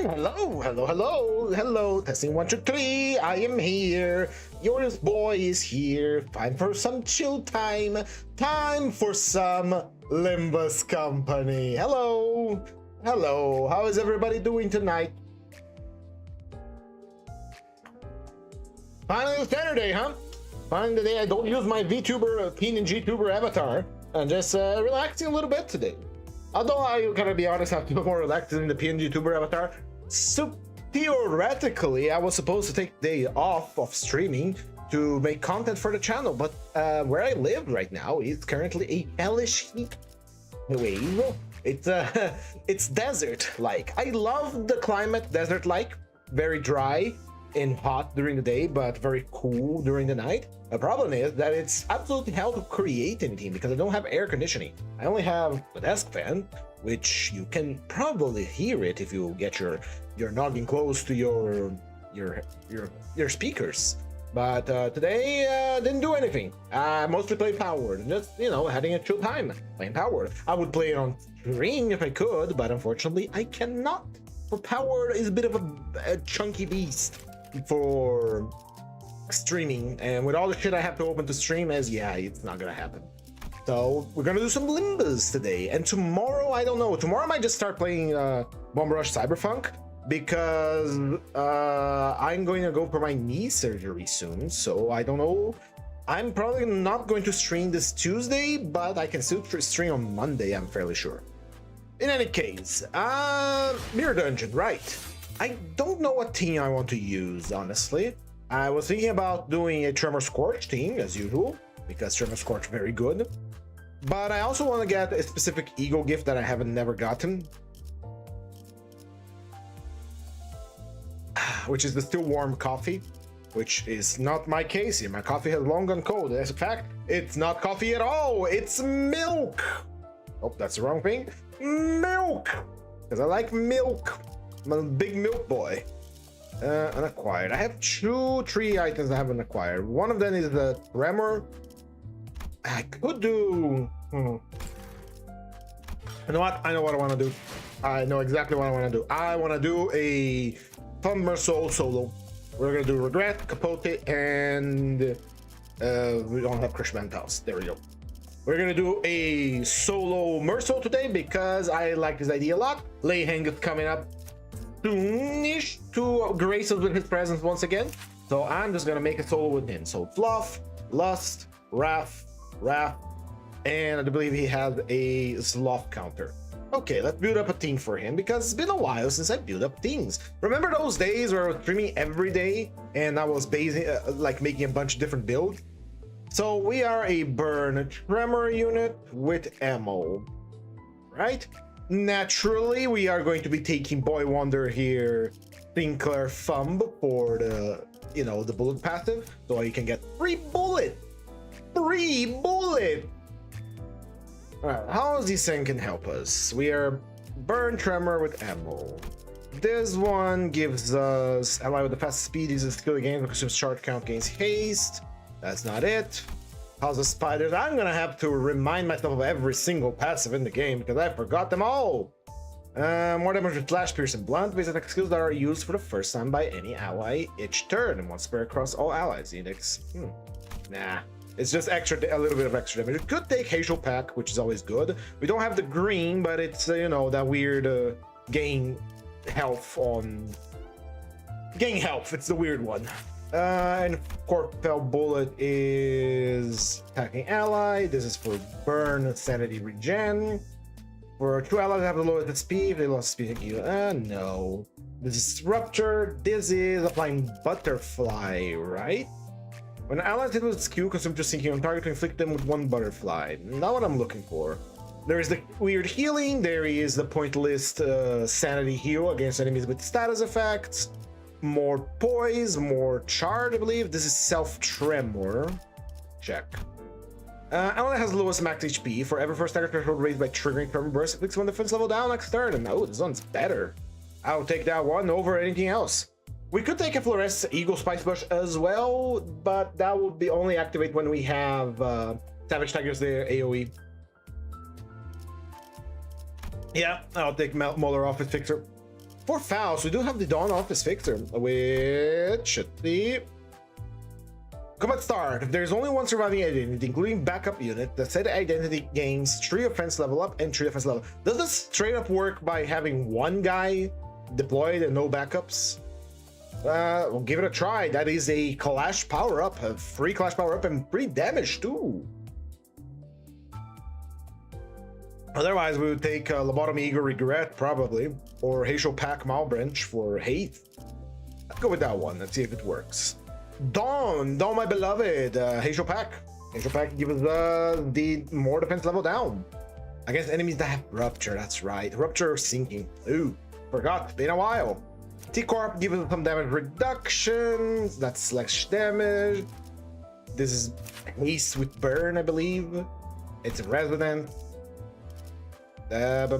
Hello. Testing 1, 2, 3. I am here. Yours boy is here. Time for some chill time. Time for some Limbus company. Hello. How is everybody doing tonight? Finally Saturday, huh? Finally the day I don't use my VTuber, PNG tuber avatar, and just relaxing a little bit today. Although I gotta be honest, I have to be more relaxed in the PNG tuber avatar. So theoretically, I was supposed to take the day off of streaming to make content for the channel, but where I live right now is currently a hellish heat wave. It's desert-like. I love the climate, desert-like, very dry and hot during the day, but very cool during the night. The problem is that it's absolutely hell to create anything because I don't have air conditioning. I only have a desk fan, which you can probably hear it if you get your noggin close to your speakers. But today didn't do anything. I mostly play Powered, just having a chill time playing Powered. I would play it on stream if I could, but unfortunately I cannot. For Powered is a bit of a chunky beast for streaming, and with all the shit I have to open to stream, it's not gonna happen. So we're gonna do some Limbus today, and tomorrow I don't know. Tomorrow I might just start playing Bomb Rush Cyberpunk because I'm going to go for my knee surgery soon. So I don't know. I'm probably not going to stream this Tuesday, but I can still stream on Monday. I'm fairly sure. In any case, Mirror Dungeon, right? I don't know what team I want to use, honestly. I was thinking about doing a Tremor Scorch team, as usual, because Tremor Scorch very good. But I also want to get a specific Eagle gift that I haven't never gotten, which is the Still Warm coffee, which is not my case here. My coffee has long gone cold. As a fact, it's not coffee at all. It's milk. Oh, that's the wrong thing. Milk, because I like milk. I'm a big milk boy. Unacquired. I have 3 items I haven't acquired. One of them is the Tremor. I could do... You know what? I know what I want to do. I know exactly what I want to do. I want to do a Thunder Soul solo. We're going to do Regret, Capote, and... we don't have Crush House. There we go. We're going to do a solo Mercil today because I like this idea a lot. Leyhang is coming up soonish to grace us with his presence once again, so I'm just gonna make a solo with him. So Fluff, Lust, Wrath, and I believe he has a Sloth counter. Okay, let's build up a team for him because it's been a while since I built up teams. Remember those days where I was streaming every day and I was basing making a bunch of different builds? So we are a Burn Tremor unit with ammo, right? Naturally, we are going to be taking Boy Wonder here, Sinclair Thumb for the, the bullet passive, so you can get free bullet. All right, how is this thing can help us? We are Burn Tremor with ammo. This one gives us ally with the fast speed, uses a skill again, consumes charge count, gains haste. That's not it. House of Spiders. I'm gonna have to remind myself of every single passive in the game because I forgot them all. More damage with Slash, Pierce, and Blunt. These attack skills that are used for the first time by any ally each turn, and one spare across all allies. Index. Nah. It's just a little bit of extra damage. It could take Hazel Pack, which is always good. We don't have the green, but it's that weird gain health on. Gain health. It's the weird one. And Corpel Bullet is attacking ally. This is for Burn, Sanity Regen. For 2 allies that have the lowest speed, they lost speed. No. This is Rupture. This is applying Butterfly, right? When allies hit with Q, consume just sinking on target to inflict them with 1 Butterfly. Not what I'm looking for. There is the weird healing. There is the pointless Sanity heal against enemies with status effects. More poise, more charge, I believe. This is self-tremor. Check. Ally has the lowest max HP. For every first target threshold raised by triggering tremor burst, it clicks one defense level down next turn. And this one's better. I'll take that one over anything else. We could take a Fluorescent Eagle Spice Bush as well, but that would be only activate when we have Savage Tigers there, AoE. Yeah, I'll take Molar Office Fixer. For Faust, we do have the Dawn Office Fixer, which should be... Combat start. If there's only one surviving identity, including backup unit, the said identity gains 3 offense level up and 3 defense level. Does this straight up work by having one guy deployed and no backups? We'll give it a try. That is a Clash power up, a free Clash power up, and free damage too. Otherwise, we would take Lobotomy Eagle Regret probably, or Hazel Pack Malbranch for haste. Let's go with that one. Let's see if it works. Dawn, my beloved, Hazel Pack. Hazel Pack gives the more defense level down against enemies that have Rupture. That's right, Rupture sinking. Ooh, forgot. Been a while. T-Corp gives us some damage reduction. That's slash damage. This is haste with burn, I believe. It's a resident. This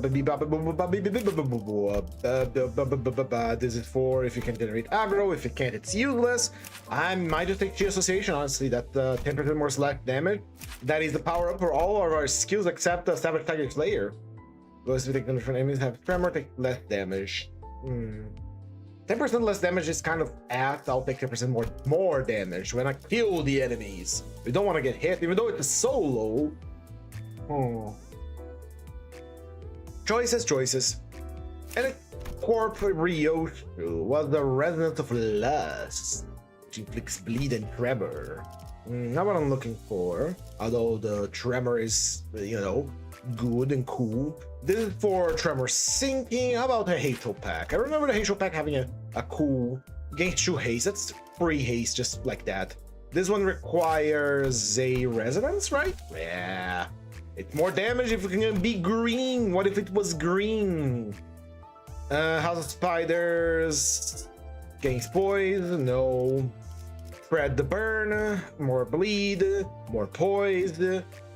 is for if you can generate aggro. If you can't, it's useless. I might just take Chi Association, honestly. That 10% more select damage. That is the power up for all of our skills except the Savage Tiger Slayer. Goes to take different enemies have tremor, take less damage. 10% less damage is kind of ass. I'll take 10% more damage when I kill the enemies. We don't want to get hit, even though it's a solo. Choices. And a Corp Ryoshu was the Resonance of Lust, which inflicts bleed and tremor. Not what I'm looking for, although the tremor is, you know, good and cool. This is for tremor sinking. How about a Hazel Pack? I remember the Hazel Pack having a cool gains 2 haste. That's free haste, just like that. This one requires a resonance, right? Yeah. It's more damage if it can be green. What if it was green? House of Spiders. Gains poise. No. Spread the burn. More bleed. More poise.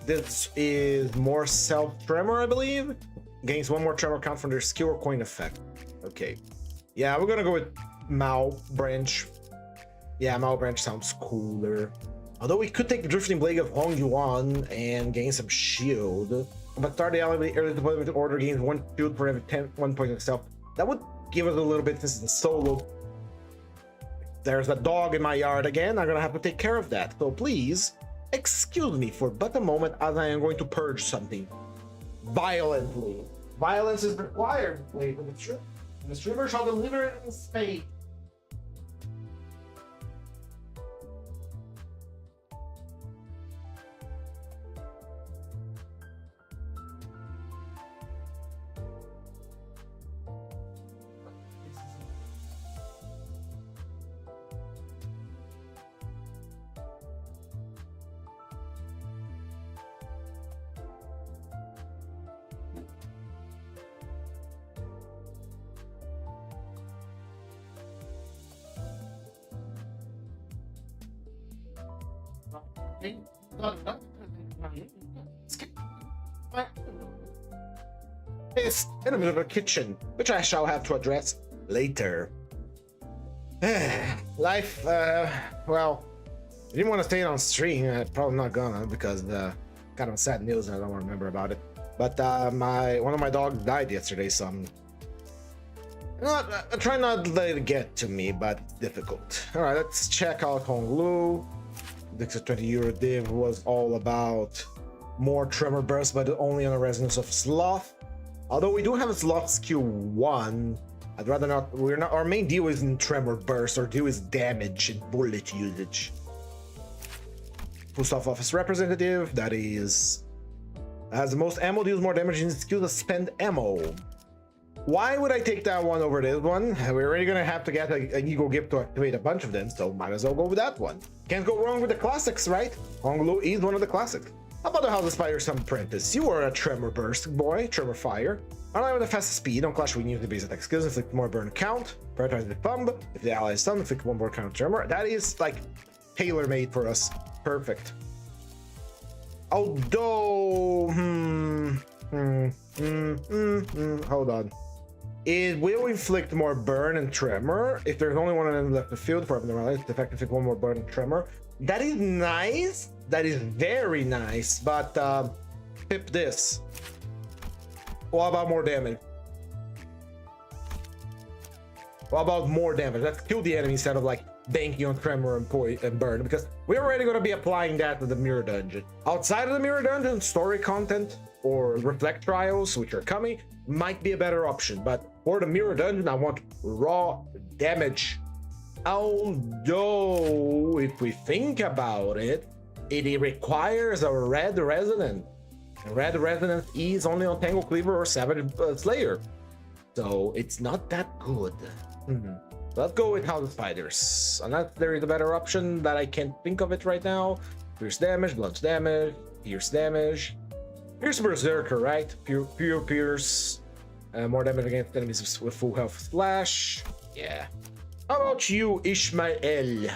This is more self-tremor, I believe. Gains 1 more tremor count from their skill or coin effect. Okay. Yeah, we're gonna go with Malbranch. Yeah, Malbranch sounds cooler. Although we could take the Drifting Blade of Hong Yuan and gain some shield. But start the early deployment order gains 1 shield for every 1 point of self. That would give us a little bit since it's solo. There's a dog in my yard again. I'm gonna have to take care of that. So please, excuse me for but a moment as I am going to purge something. Violently. Violence is required. Wait, the streamer shall deliver it in spades. Yes, in the middle of the kitchen, which I shall have to address later. Life, well, I didn't want to stay on stream. Probably not gonna because kind of sad news and I don't want to remember about it. But one of my dogs died yesterday, so I try not to let it get to me, but it's difficult. All right, let's check out Honglu. The 20 euro div was all about more tremor burst, but only on a resonance of sloth. Although we do have a sloth skill 1, I'd rather not. Our main deal isn't tremor burst. Our deal is damage and bullet usage. Post office representative, that is has the most ammo, deals more damage in skill to spend ammo. Why would I take that one over this one? We're already gonna have to get an Eagle Gift to activate a bunch of them, so might as well go with that one. Can't go wrong with the classics, right? Honglu is one of the classics. How about the House of Spider Sun Apprentice? You are a Tremor Burst boy, Tremor Fire. Online with a fast speed, on clash when you use the base attack skills, inflict more burn count, prioritize the thumb. If the ally is stunned, inflict 1 more count tremor. That is like tailor-made for us. Perfect. Although, hold on. It will inflict more burn and tremor. If there's only one of them left in the field, for the effect inflict 1 more burn and tremor. That is nice. That is very nice. But pip this. What about more damage? What about more damage? Let's kill the enemy instead of like banking on Tremor and Burn, because we're already going to be applying that to the Mirror Dungeon. Outside of the Mirror Dungeon, story content or Reflect Trials, which are coming, might be a better option. But for the Mirror Dungeon, I want raw damage. Although, if we think about it, it requires a Red Resonance. Red Resonance is only on Tangle Cleaver or Savage Slayer. So it's not that good. Let's go with House of Spiders. Unless there is a better option that I can't think of it right now. Pierce damage, Blunch damage, Pierce damage. Pierce Berserker, right? Pure Pierce. More damage against enemies with full health splash. Yeah. How about you, Ishmael?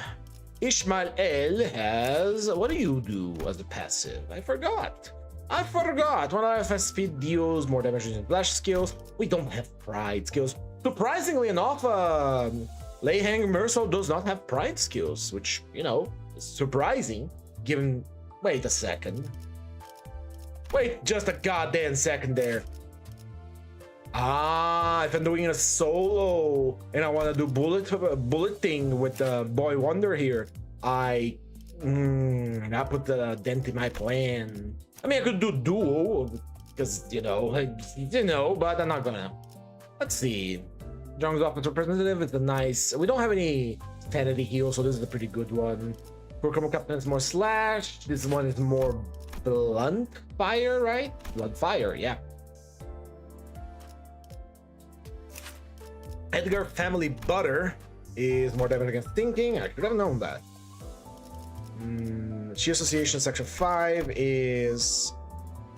Ishmael has... What do you do as a passive? I forgot. One of FS speed deals more damage using splash skills. We don't have pride skills. Surprisingly enough, Leyhang Mercil does not have pride skills, which, you know, is surprising, given... Wait a second. Wait just a goddamn second there. If I'm doing a solo and I want to do bulleting with Boy Wonder here, I put the dent in my plan. I mean, I could do duo because you know, but I'm not gonna. Let's see. Jung's Office Representative is a nice. We don't have any sanity heal, so this is a pretty good one. Proclaim Captain is more slash. This one is more blunt fire, right? Blunt fire, yeah. Edgar Family Butter is more damage against thinking. I should have known that. Chi Association Section 5 is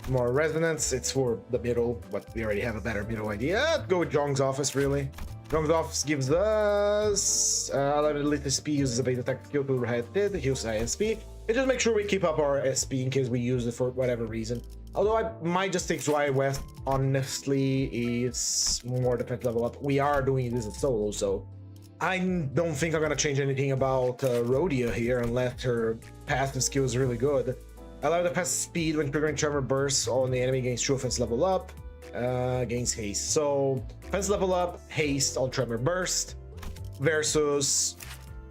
more resonance. It's for the middle, but we already have a better middle idea. Let's go with Jong's Office, really. Jong's Office gives us unlimited SP, uses a base attack skill to head it, heals ISP. And just make sure we keep up our SP in case we use it for whatever reason. Although I might just take Dry West, honestly, it's more defense level up. We are doing this as solo, so I don't think I'm gonna change anything about Rhodia here unless her passive skill is really good. Allow the passive speed when triggering Tremor Bursts on the enemy gains true offense level up, gains haste. So offense level up, haste on Tremor Burst versus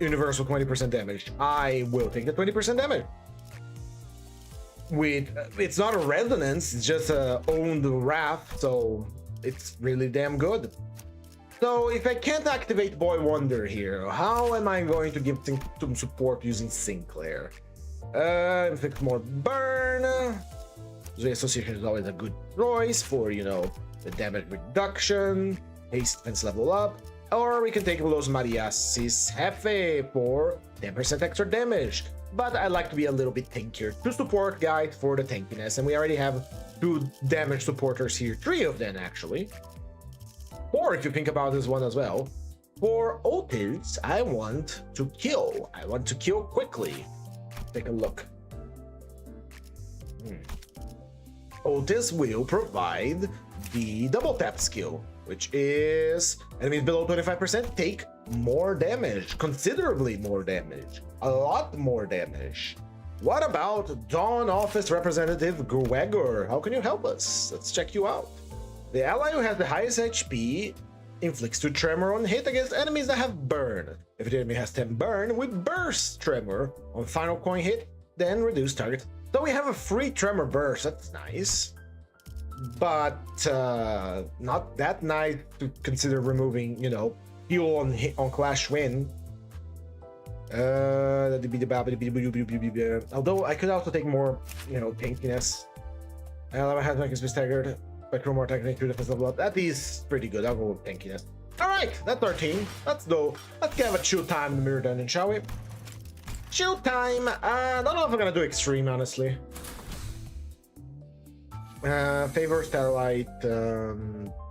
universal 20% damage. I will take the 20% damage. It's not a resonance, it's just a owned wrath, so it's really damn good. So if I can't activate Boy Wonder here, how am I going to give some support using Sinclair? Inflict more burn. The association is always a good choice for, you know, the damage reduction, haste defense level up, or we can take Los Mariasis Jefe for 10% extra damage. But I like to be a little bit tankier to support guys for the tankiness, and we already have 2 damage supporters here, 3 of them actually. 4 if you think about this one as well. For Otis, I want to kill. I want to kill quickly. Take a look. Otis will provide the double tap skill, which is enemies below 25% take more damage, considerably more damage, a lot more damage. What about Dawn Office Representative Gregor? How can you help us? Let's check you out. The ally who has the highest HP inflicts 2 tremor on hit against enemies that have burn. If the enemy has 10 burn, we burst tremor on final coin hit, then reduce target. So we have a free tremor burst, that's nice. But not that nice to consider removing, you know, heal on Clash Win. Although I could also take more, you know, tankiness. I have my be staggered. But more technique to defense level up. That is pretty good. I'll go with tankiness. Alright, that's our team. Let's go. Let's have a chill time in the Mirror Dungeon, shall we? Chill time. I don't know if I'm gonna do extreme, honestly. Favor Starlight.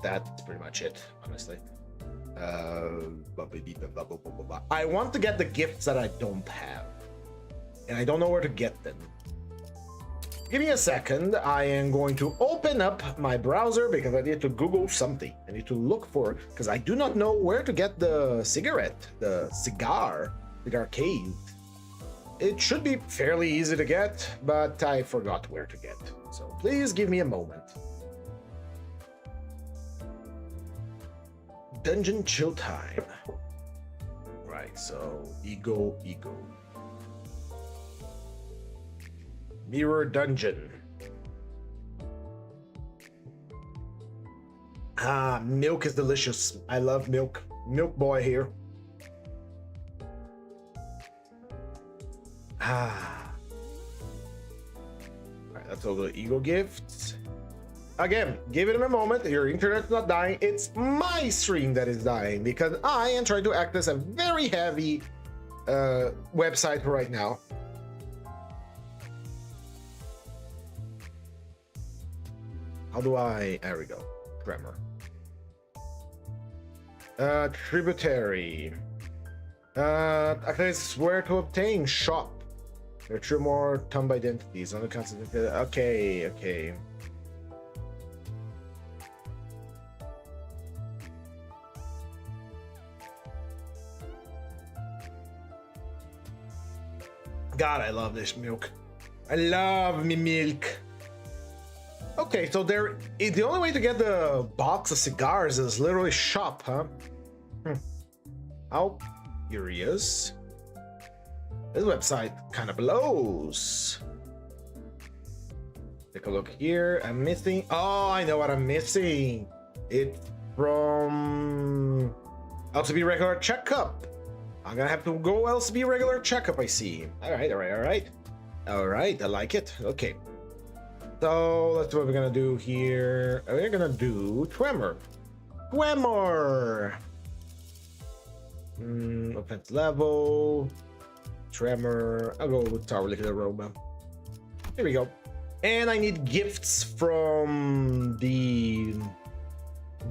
That's pretty much it, honestly. I want to get the gifts that I don't have, and I don't know where to get them. Give me a second. I am going to open up my browser because I need to Google something. I need to look for, because I do not know where to get the cigarette, the cigar case. It should be fairly easy to get, but I forgot where to get. So please give me a moment. Dungeon chill time. Right, so ego. Mirror dungeon. Ah, milk is delicious. I love milk. Milk boy here. Ah. Alright, let's go to ego gifts. Again, give it a moment. Your internet's not dying. It's my stream that is dying because I am trying to act as a very heavy website right now. How do I... There we go. Tremor. Tributary. Actually, it's where to obtain shop. There are 2 more thumb identities on the constant. Okay. God, I love this milk. I love me milk. Okay, so the only way to get the box of cigars is literally shop, huh? How curious. This website kind of blows. Take a look here. I'm missing. Oh, I know what I'm missing. It's from LCB regular checkup. I'm gonna have to go LCB regular checkup. I see. All right. I like it. Okay. So that's what we're gonna do here. We're gonna do Tremor. Offense level. Tremor. I'll go with Tower Liquid Aroma. Here we go. And I need gifts from the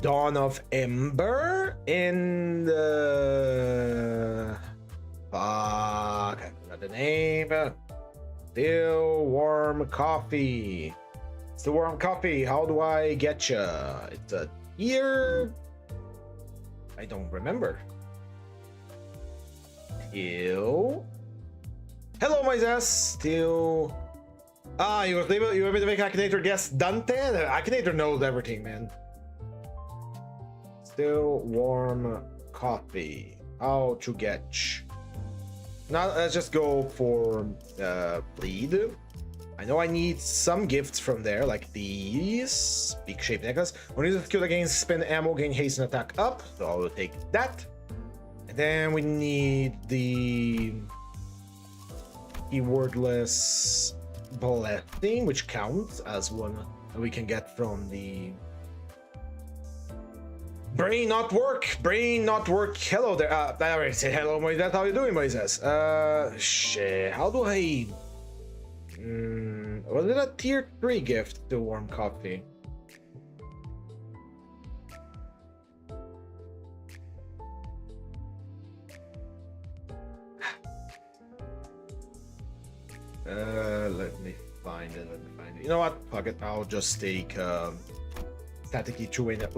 Dawn of Ember and fuck, I forgot the name. Still warm coffee. Still warm coffee. How do I get ya? It's a here. I don't remember. Still. Hello, Moises. Still. Ah, you were able to make Akinator guess Dante? The Akinator knows everything, man. Still warm coffee. How to get? Now let's just go for bleed. I know I need some gifts from there, like these big shaped necklace. When you use a skill against spend ammo, gain haste and attack up. So I will take that. And then we need the keywordless blessing, which counts as one that we can get from the brain not work. Hello there. I already said hello, Moises. How you doing, Moises? Shit. How do I? Was it a tier 3 gift to warm coffee? Let me find it. You know what? Fuck it. I'll just take static E2 in it.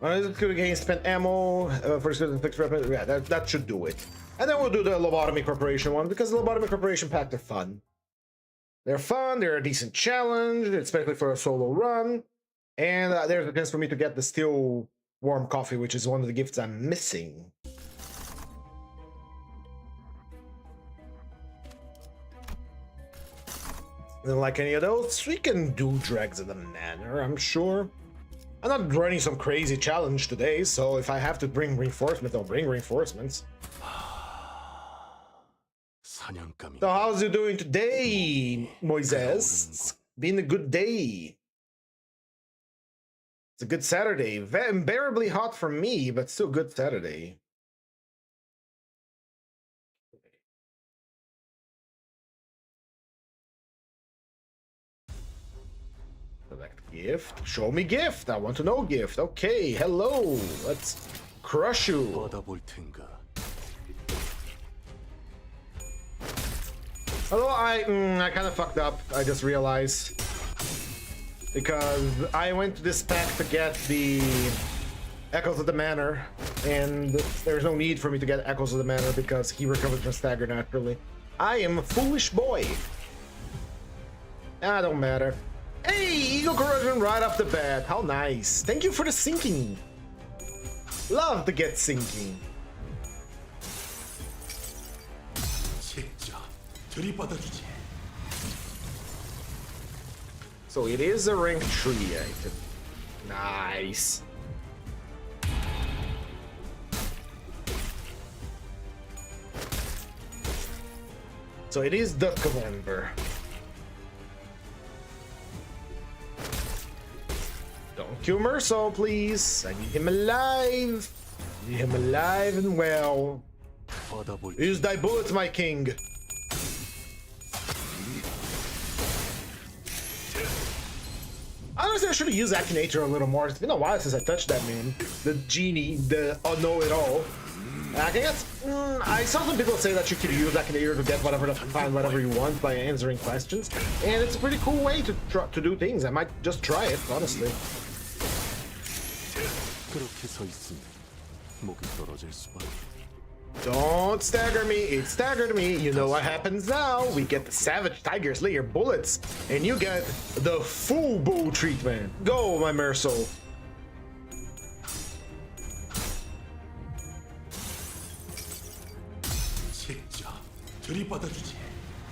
It's good again. Spend ammo for certain fixed weapons. Yeah, that should do it. And then we'll do the Lobotomy Corporation one because the Lobotomy Corporation pack are fun. They're fun. They're a decent challenge, especially for a solo run. And there's a chance for me to get the still warm coffee, which is one of the gifts I'm missing. And like any of those, we can do Dregs of the Manor, I'm sure. I'm not running some crazy challenge today, so if I have to bring reinforcements, I'll bring reinforcements. So how's you doing today, Moises? It's been a good day. It's a good Saturday. Unbearably hot for me, but still good Saturday. Select gift. Show me gift. I want to know gift. Okay, hello. Let's crush you. Although I kind of fucked up. I just realized. Because I went to this pack to get the Echoes of the Manor. And there's no need for me to get Echoes of the Manor because he recovers from stagger naturally. I am a foolish boy. Ah, don't matter. Hey, Eagle Corrosion right off the bat. How nice. Thank you for the sinking. Love to get sinking. So it is a rank 3 item. Nice. So it is the Commander. Don't kill Merso, please. I need him alive. I need him alive and well. Use thy bullets, my king. Honestly, I should have used Akinator a little more. It's been a while since I touched that man. The genie, the know-it-all. I guess I saw some people say that you could use Akinator to get whatever, to find whatever you want by answering questions, and it's a pretty cool way to do things. I might just try it, honestly. Don't stagger me, it staggered me. You know what happens now. We get the Savage Tiger Slayer bullets, and you get the full bow treatment. Go, my Merso.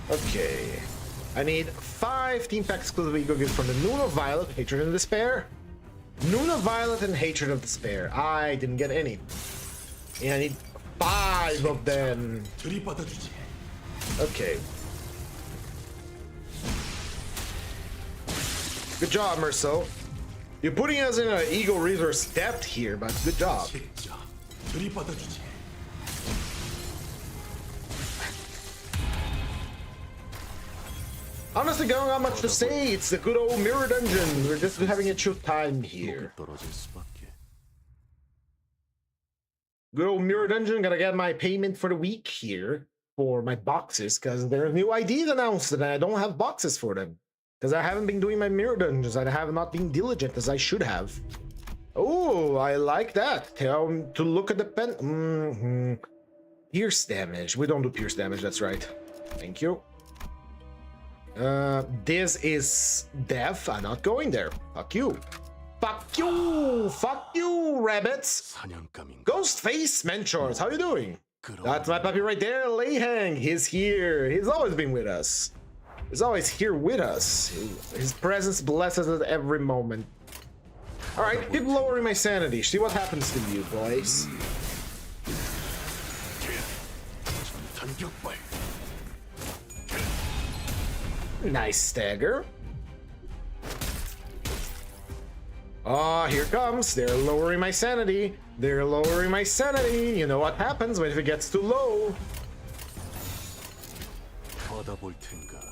Okay. I need 5 team pack exclusive ego gifts from the Nuno Violet, Hatred and Despair. Nuno Violet and Hatred of Despair. I didn't get any. And I need 5 of them. Okay. Good job, Merso. You're putting us in an ego resource depth here, but good job. Honestly, don't got much to say. It's the good old mirror dungeon. We're just having a chill time here. Good old mirror dungeon. Gotta get my payment for the week here for my boxes because there are new IDs announced and I don't have boxes for them because I haven't been doing my mirror dungeons. I have not been diligent as I should have. Oh, I like that. Tell to look at the pen. Pierce damage. We don't do pierce damage. That's right. Thank you. This is death. I'm not going there. Fuck you. Fuck you. Fuck you, rabbits. Ghostface Menchors, how you doing? That's my puppy right there, Leihang. He's here. He's always been with us. He's always here with us. His presence blesses us every moment. Alright, keep lowering my sanity. See what happens to you, boys. Nice stagger. Oh, here comes. They're lowering my sanity. They're lowering my sanity. You know what happens when it gets too low.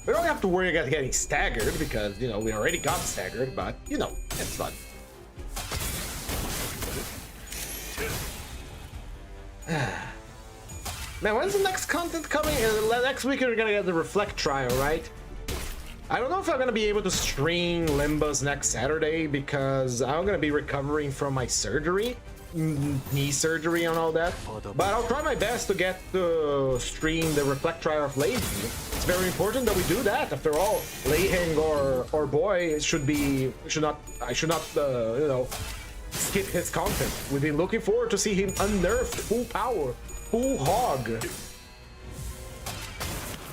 We don't have to worry about getting staggered because, you know, we already got staggered, but, you know, it's fun. Man, when's the next content coming? Next week we're gonna get the Reflect trial, right? I don't know if I'm gonna be able to stream Limbus next Saturday because I'm gonna be recovering from my surgery, knee surgery and all that. But I'll try my best to get to stream the Reflect trial of Leihang. It's very important that we do that. After all, Leihang or boy I should not you know, skip his content. We've been looking forward to see him unnerfed, full power, full hog.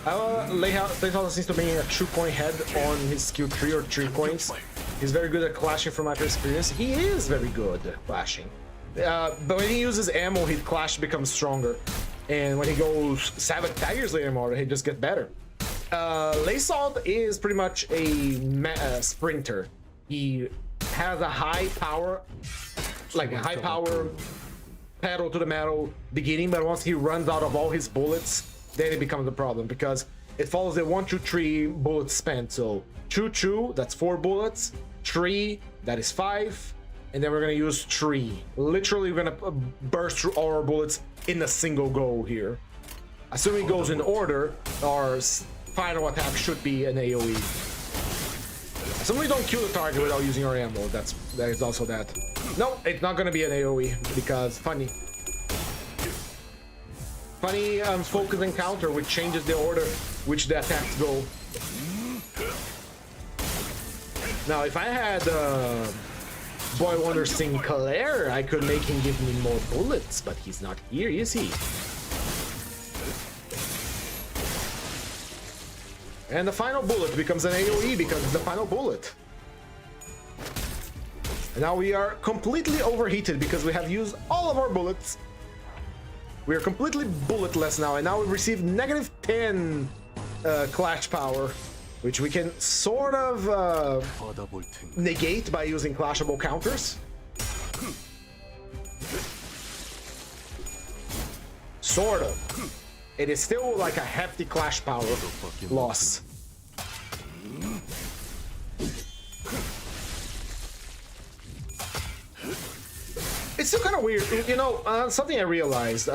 Leihang seems to be a true coin head on his skill 3 or 3 coins. He's very good at clashing from my experience. He is very good at clashing. But when he uses ammo, his clash becomes stronger. And when he goes Savage Tiger Slayer mode, he just gets better. Leihang is pretty much a sprinter. He has a high power, like a high power pedal to the metal beginning, but once he runs out of all his bullets, then it becomes a problem because it follows the 1, 2, 3 bullets spent. So 2, that's 4 bullets, 3, that is 5, and then we're gonna use 3. Literally, we're gonna burst through all our bullets in a single go here. Assuming it goes in order, our final attack should be an AoE. Assuming we don't kill the target without using our ammo, that is also that. No, it's not gonna be an AoE because funny focus encounter which changes the order which the attacks go. Now if I had Boy Wonder Sinclair, I could make him give me more bullets, but he's not here, is he? And the final bullet becomes an AoE because it's the final bullet. And now we are completely overheated because we have used all of our bullets. We are completely bulletless now, and now we receive negative 10 clash power, which we can sort of negate by using clashable counters. Sort of. It is still like a hefty clash power loss. It's still kind of weird, you know, something I realized,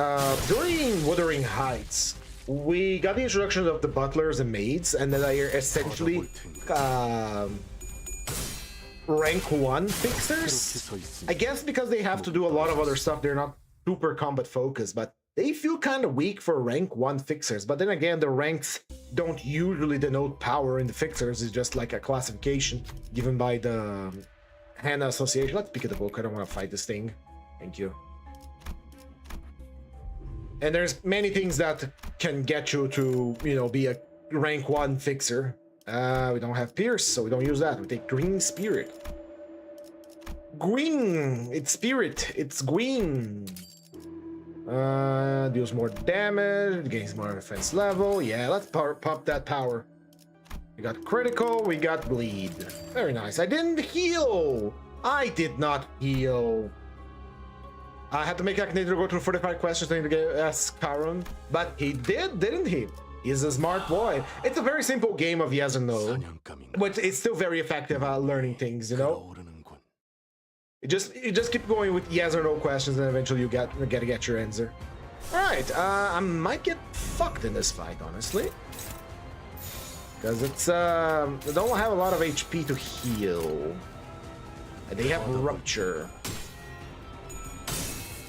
during Wuthering Heights, we got the introduction of the butlers and maids, and then they are essentially rank 1 fixers. I guess because they have to do a lot of other stuff, they're not super combat focused, but they feel kind of weak for rank 1 fixers. But then again, the ranks don't usually denote power in the fixers, it's just like a classification given by the Hannah Association. Let's pick up the book, I don't want to fight this thing. Thank you. And there's many things that can get you to, you know, be a rank 1 fixer. We don't have Pierce, so we don't use that. We take Green Spirit. Green! It's Spirit. It's green. Deals more damage, gains more defense level. Yeah, let's pop that power. We got critical, we got bleed. Very nice. I didn't heal! I did not heal. I had to make Akinator go through 45 questions to ask Karun, but he did, didn't he? He's a smart boy. It's a very simple game of yes and no, but it's still very effective at learning things, you know? You just keep going with yes or no questions, and eventually you get your answer. Alright, I might get fucked in this fight, honestly. Because it's, they don't have a lot of HP to heal. And they have Rupture.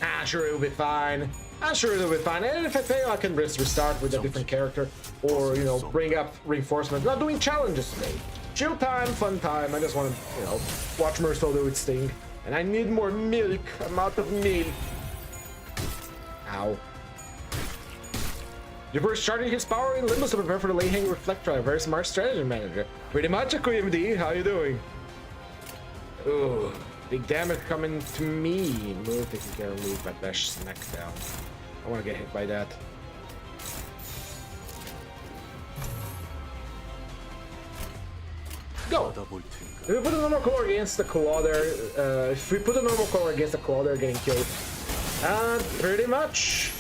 Ah, sure, it'll be fine. I'm sure it'll be fine. And if I fail, I can just restart with a different character. Or, you know, bring up reinforcements. Not doing challenges today. Chill time, fun time. I just want to, you know, watch Mercil do its thing. And I need more milk. I'm out of milk. Ow. You're starting his power in Limbus to prepare for the late hang reflect trial. Very smart strategy manager. Pretty much a QMD. How you doing? Ooh. Big damage coming to me. Move, taking care of move, but dash smack down. I want to get hit by that. Go! If we put a normal color against the claw there, if we put a normal color against the claw, they're getting killed. Pretty much.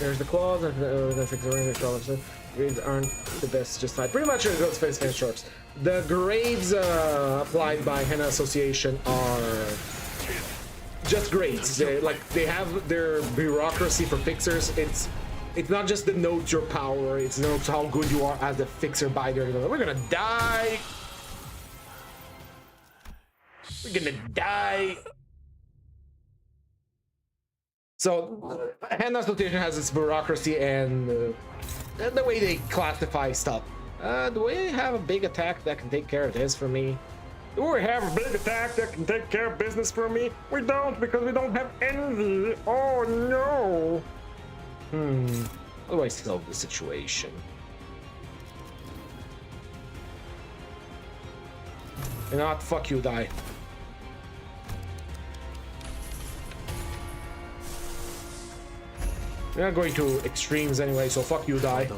There's the claws and the fix the range colors. Grades aren't the best, just fine. Pretty much it goes face sharps. The grades applied by Henna Association are just grades. They have their bureaucracy for fixers. It's not just denotes your power. It denotes how good you are as a fixer by their. We're gonna die. We're gonna die. So, Henna Association has its bureaucracy and the way they classify stuff. Do we have a big attack that can take care of this for me? Do we have a big attack that can take care of business for me? We don't, because we don't have envy. Oh no. How do I solve the situation? You know what? Fuck you, die. We're not going to extremes anyway, so fuck you, die.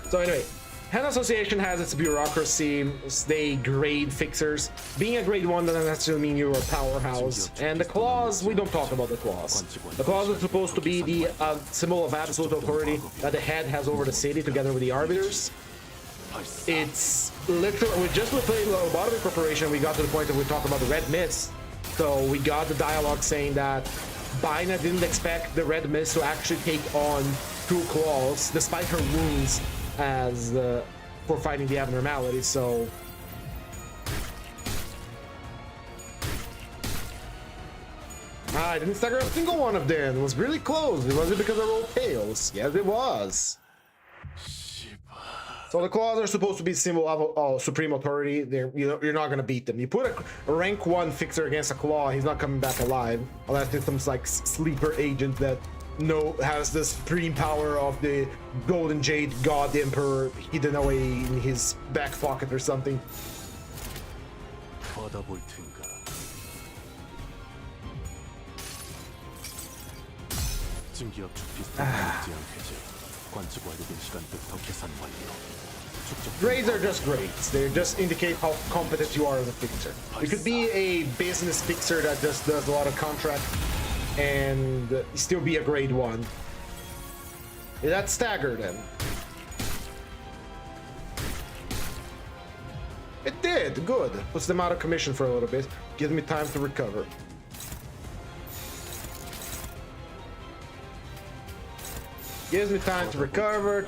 So anyway, Henna Association has its bureaucracy. They grade fixers. Being a grade 1 doesn't necessarily mean you're a powerhouse. And the claws, we don't talk about the claws. The claws are supposed to be the symbol of absolute authority that the head has over the city together with the arbiters. It's literally, we just played Lobotomy Corporation, we got to the point that we talked about the Red Mist. So we got the dialogue saying that Bina didn't expect the Red Mist to actually take on 2 claws, despite her wounds as for fighting the abnormalities. So I didn't stagger a single one of them. It was really close. Was it because I rolled tails? Yes, it was. So the claws are supposed to be symbol of supreme authority. You're not gonna beat them. You put a rank 1 fixer against a claw, he's not coming back alive unless it's some like sleeper agent that has the supreme power of the golden jade god emperor hidden away in his back pocket or something. Grades are just grades. They just indicate how competent you are as a fixer. You could be a business fixer that just does a lot of contract and still be a grade 1. Yeah, that's stagger then. It did, good. Puts them out of commission for a little bit. Gives me time to recover. Gives me time to recover.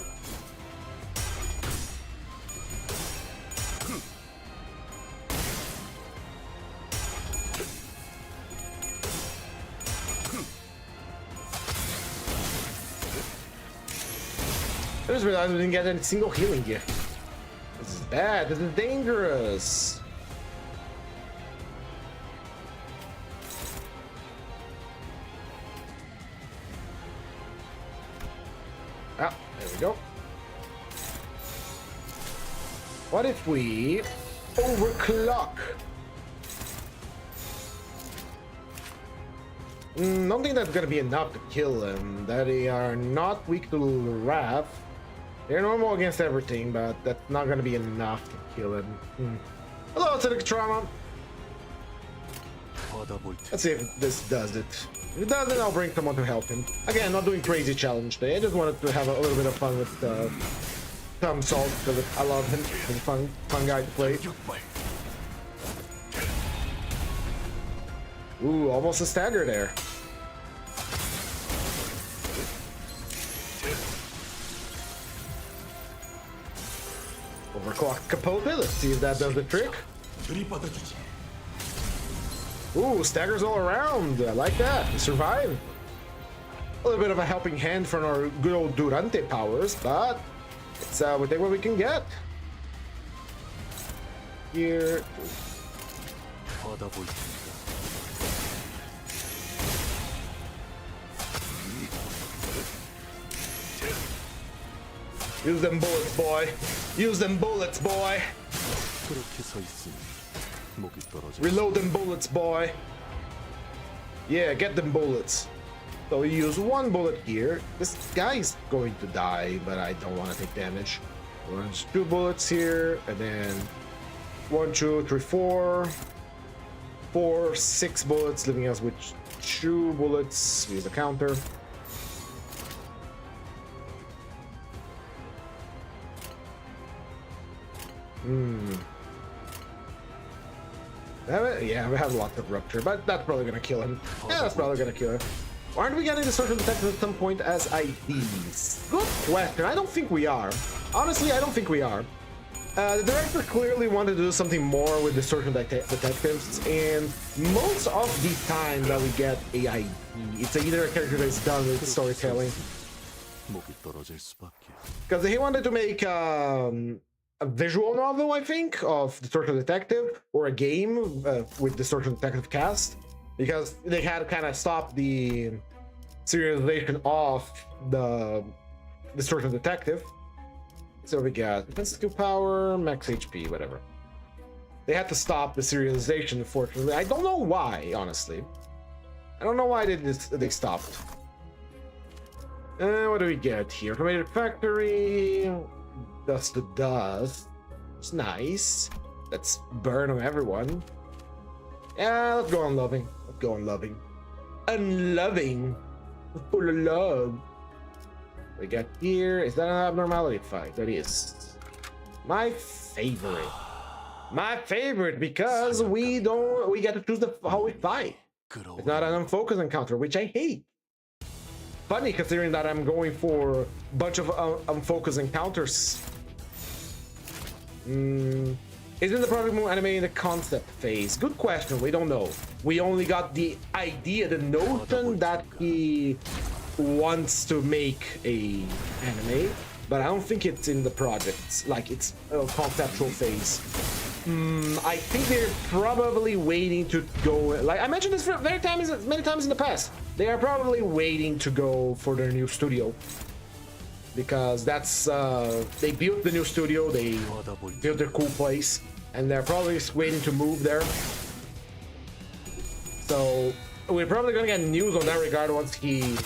I just realized we didn't get any single healing here. This is bad. This is dangerous. Ah, there we go. What if we overclock? Don't think that's gonna be enough to kill them. That they are not weak to Wrath. They're normal against everything, but that's not gonna be enough to kill him. Hello, Acidic Trauma. Let's see if this does it. If it doesn't, I'll bring someone to help him. Again, not doing crazy challenge today. I just wanted to have a little bit of fun with Tom Salt because I love him. He's a fun guy to play. Ooh, almost a stagger there. Overclock Capote. Let's see if that does the trick. Ooh, staggers all around. I like that. We survive. A little bit of a helping hand from our good old Durante powers, but it's we take what we can get. Here. Use them bullets, boy. Use them bullets, boy. Reload them bullets, boy. Yeah, get them bullets. So we use 1 bullet here. This guy's going to die, but I don't want to take damage. Runs 2 bullets here, and then 1, 2, 3, 4. 4, 6 bullets, leaving us with 2 bullets. Use a counter. Yeah, we have lots of rupture, but that's probably gonna kill him. Yeah, that's probably gonna kill him. Aren't we getting the social detectors at some point as IDs? Good question. I don't think we are. Honestly, I don't think we are. The director clearly wanted to do something more with the social detectives, and most of the time that we get a ID, it's either a character that's done with storytelling. Because he wanted to make a visual novel, I think, of the Social Detective, or a game with the Social Detective cast, because they had kind of stopped the serialization of the Social Detective. So we got defensive 2 power, max HP, whatever. They had to stop the serialization, unfortunately. I don't know why, honestly. I don't know why they stopped. What do we get here? Automated factory. Dust to dust. It's nice. Let's burn on everyone. Yeah, let's go on loving. Let's go on loving. Unloving. Full of love. We got here. Is that an abnormality fight? That is. My favorite. My favorite, because we get to choose how we fight. It's not an unfocused encounter, which I hate. Funny, considering that I'm going for a bunch of unfocused encounters. Isn't the project move anime in the concept phase? Good question. We don't know. We only got the idea, the notion that he wants to make a anime. but I don't think it's in the project. Like, it's a conceptual phase. I think they're probably waiting to go. Like I mentioned this many times in the past. They are probably waiting to go for their new studio, because that's they built the new studio, they built their cool place, and they're probably just waiting to move there. So we're probably gonna get news on that regard once he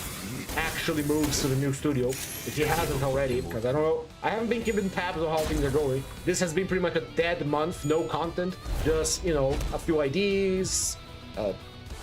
actually moves to the new studio, if he hasn't already, because I don't know, I haven't been keeping tabs on how things are going. This has been pretty much a dead month, no content, just, you know, a few IDs,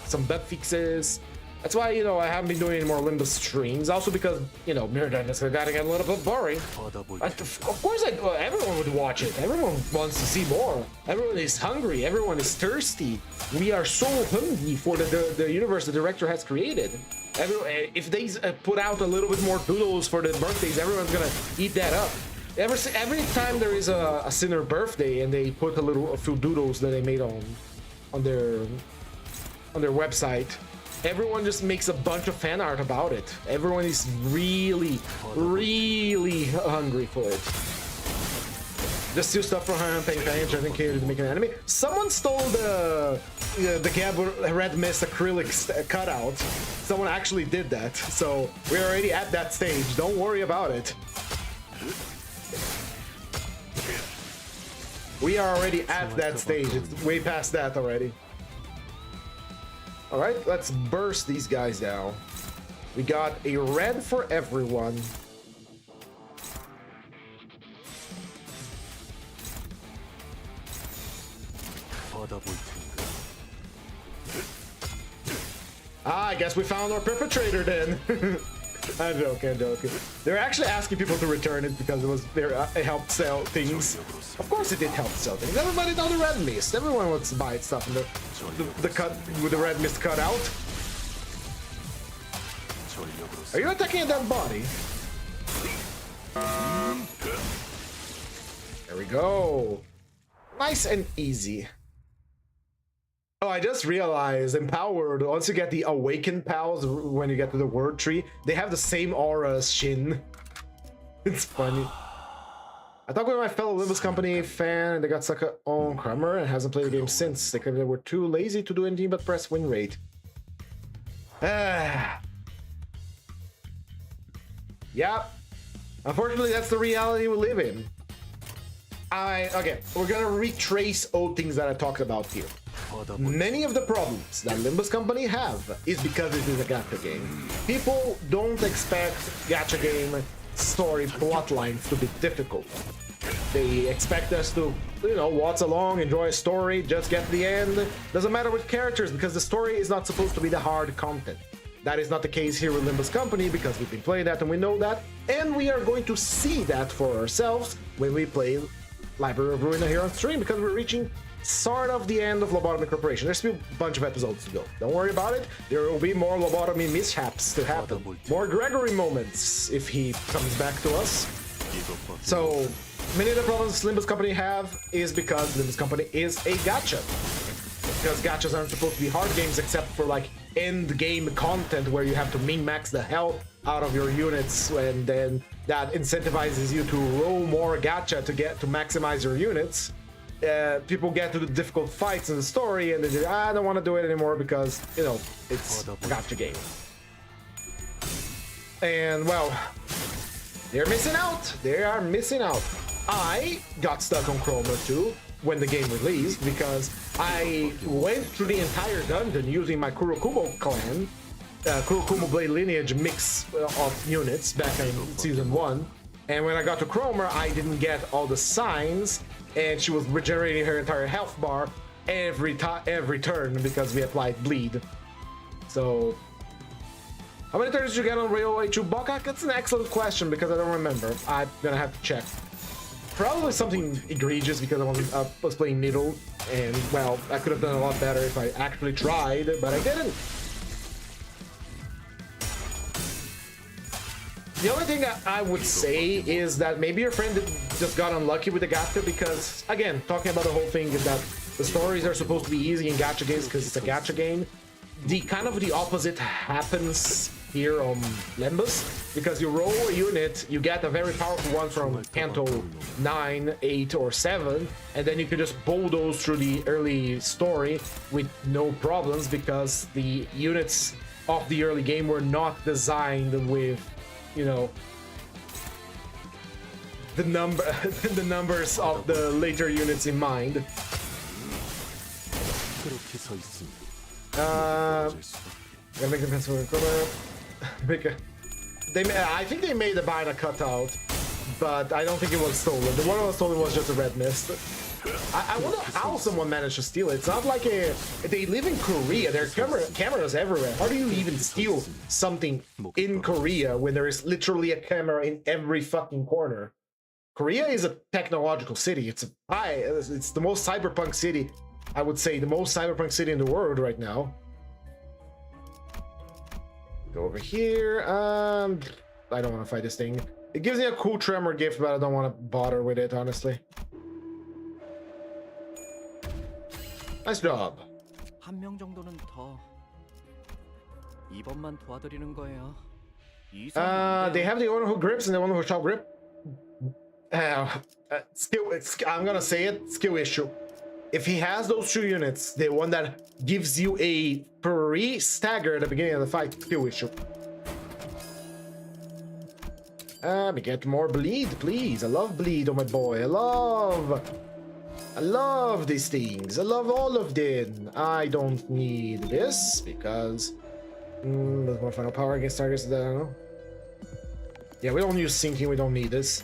some bug fixes. That's why, you know, I haven't been doing any more Limbus streams. Also because, you know, Mirror Darkness got to get a little bit boring. Of course, everyone would watch it. Everyone wants to see more. Everyone is hungry. Everyone is thirsty. We are so hungry for the universe the director has created. If they put out a little bit more doodles for the birthdays, everyone's gonna eat that up. Every time there is a Sinner birthday and they put a few doodles that they made on their website, everyone just makes a bunch of fan art about it. Everyone is really, really hungry for it. Just steal stuff from her paying attention. I think here to make an anime. Someone stole the Gab Red Mist acrylic cutout. Someone actually did that, so we're already at that stage. Don't worry about it. We are already at that stage. It's way past that already. All right, let's burst these guys down. We got a red for everyone. I guess we found our perpetrator then. I'm joking. They're actually asking people to return it because it helped sell things. Of course it did help sell things. Everybody knows the red mist. Everyone wants to buy stuff in the cut with the red mist cut out. Are you attacking a dead body? There we go. Nice and easy. Oh, I just realized Empowered, once you get the Awakened pals, when you get to the word tree, they have the same aura as Shin. It's funny. I talked with my fellow Limbus Company fan, and they got stuck on Kramer and hasn't played the game since. They were too lazy to do anything but press win rate. Yeah. Unfortunately, that's the reality we live in. Okay, we're gonna retrace all things that I talked about here. Many of the problems that Limbus Company have is because it is a gacha game. People don't expect gacha game story plot lines to be difficult. They expect us to, you know, watch along, enjoy a story, just get to the end. Doesn't matter with characters, because the story is not supposed to be the hard content. That is not the case here with Limbus Company, because we've been playing that and we know that, and we are going to see that for ourselves when we play Library of Ruina here on stream, because we're reaching sort of the end of Lobotomy Corporation. There's still a bunch of episodes to go. Don't worry about it. There will be more lobotomy mishaps to happen. More Gregory moments if he comes back to us. So, many of the problems Limbus Company have is because Limbus Company is a gacha. Because gachas aren't supposed to be hard games except for like end game content where you have to min-max the hell out of your units, and then that incentivizes you to roll more gacha to maximize your units. People get to the difficult fights in the story and they say, I don't want to do it anymore because, you know, it's a gacha game. And well, they're missing out. They are missing out. I got stuck on Chroma 2 when the game released because I went through the entire dungeon using my Kurokumo clan, Kurokumo Blade lineage mix of units back in season 1. And when I got to Chroma, I didn't get all the signs, and she was regenerating her entire health bar every turn because we applied bleed. So, how many turns did you get on Railway Chewbacca? That's an excellent question because I don't remember. I'm gonna have to check. Probably something egregious because I was playing Needle, and well, I could have done a lot better if I actually tried, but I didn't. The only thing that I would say is that maybe your friend just got unlucky with the gacha because, again, talking about the whole thing is that the stories are supposed to be easy in gacha games because it's a gacha game. The kind of the opposite happens here on Limbus, because you roll a unit, you get a very powerful one from Canto 9, 8, or 7, and then you can just bulldoze through the early story with no problems, because the units of the early game were not designed with, you know, the numbers of the later units in mind. Gonna make the pencil I think they made the Bina cutout, but I don't think it was stolen. The one that was stolen was just a red mist. I wonder how someone managed to steal it. It's not like they live in Korea. There are cameras everywhere. How do you even steal something in Korea when there is literally a camera in every fucking corner? Korea is a technological city. It's the most cyberpunk city. I would say the most cyberpunk city in the world right now. Go over here. I don't want to fight this thing. It gives me a cool tremor gift, but I don't want to bother with it, honestly. Nice job. 한 명 정도는 더 이번만 도와드리는 거예요. They have the owner who grips and the one who shall grip. I'm gonna say it. Skill issue. If he has those two units, the one that gives you a free stagger at the beginning of the fight, skill issue. We get more bleed, please. I love bleed, oh my boy. I love these things. I love all of them. I don't need this because there's more final power against targets that I don't know. Yeah, we don't use sinking. We don't need this,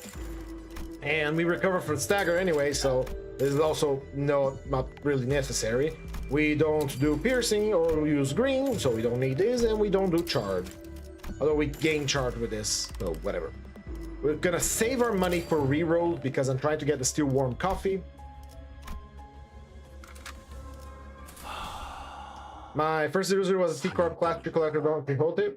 and we recover from stagger anyway, so. This is also not really necessary. We don't do piercing or use green, so we don't need this, and we don't do charge. Although we gain charge with this, so whatever. We're gonna save our money for reroll because I'm trying to get the still warm coffee. My first 0-0 was a T-Corp class collector Don Quixote.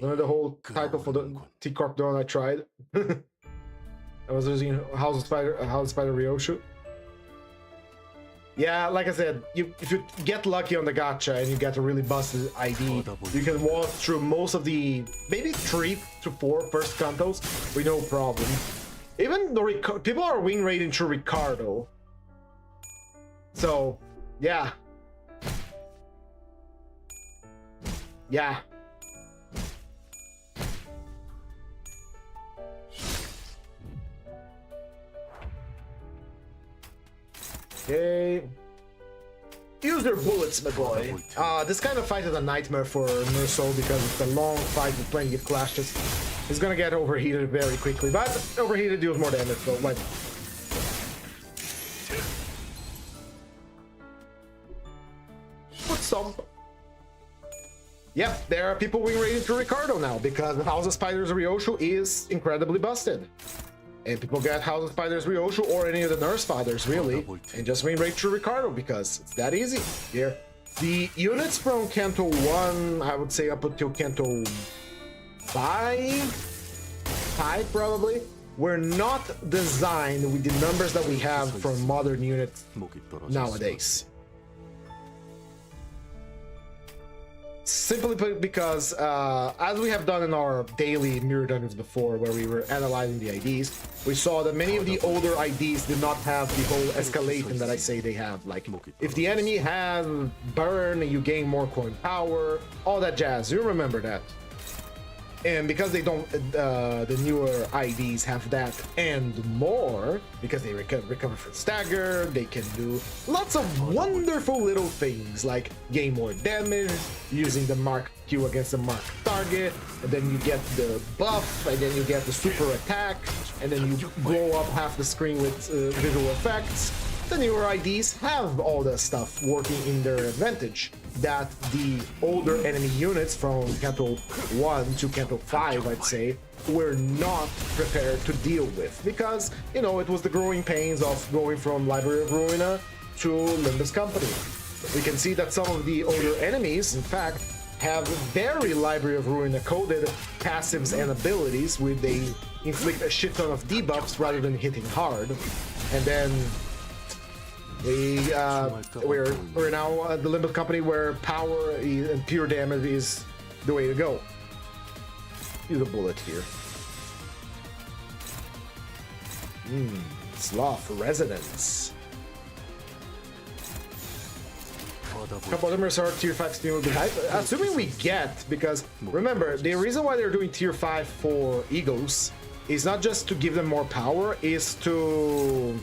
The whole title for the T-Corp Don I tried. I was using House of Spider Ryoshu. Yeah, like I said, if you get lucky on the gacha and you get a really busted ID, you can walk through most of the maybe 3 to 4 first cantos with no problem. Even the people are win rating through Ricardo. So, yeah. Yeah. Okay. Use their bullets, my boy. This kind of fight is a nightmare for Merso because it's a long fight with plenty of clashes. He's gonna get overheated very quickly, but overheated deals more damage, so like. Put some. Yep, there are people win rating through Ricardo now because the House of Spiders Ryoshu is incredibly busted. And people get House of Spiders Ryoshu or any of the Nurse Fathers, really, and just win right through Ricardo because it's that easy. Here, the units from Canto 1, I would say up until Canto 5 probably, were not designed with the numbers that we have from modern units nowadays. Simply put, because as we have done in our daily mirror dungeons before, where we were analyzing the IDs, we saw that many of the older IDs did not have the whole escalation that I say they have. Like, if the enemy has burn, you gain more coin power, all that jazz. You remember that. And because they don't, the newer IDs have that and more, because they recover from stagger, they can do lots of wonderful little things like gain more damage using the Mark Q against the Mark target, and then you get the buff, and then you get the super attack, and then you blow up half the screen with visual effects. The newer IDs have all that stuff working in their advantage that the older enemy units from Canto 1 to Canto 5, I'd say, were not prepared to deal with, because, you know, it was the growing pains of going from Library of Ruina to Limbus Company. We can see that some of the older enemies, in fact, have very Library of Ruina coded passives and abilities where they inflict a shit ton of debuffs rather than hitting hard. And then we're now the Limbus Company where power and pure damage is the way to go. use a bullet here. Sloth Residence. Couple of them are tier 5 steam will be high. Assuming we get, because remember, the reason why they're doing tier 5 for egos is not just to give them more power, is to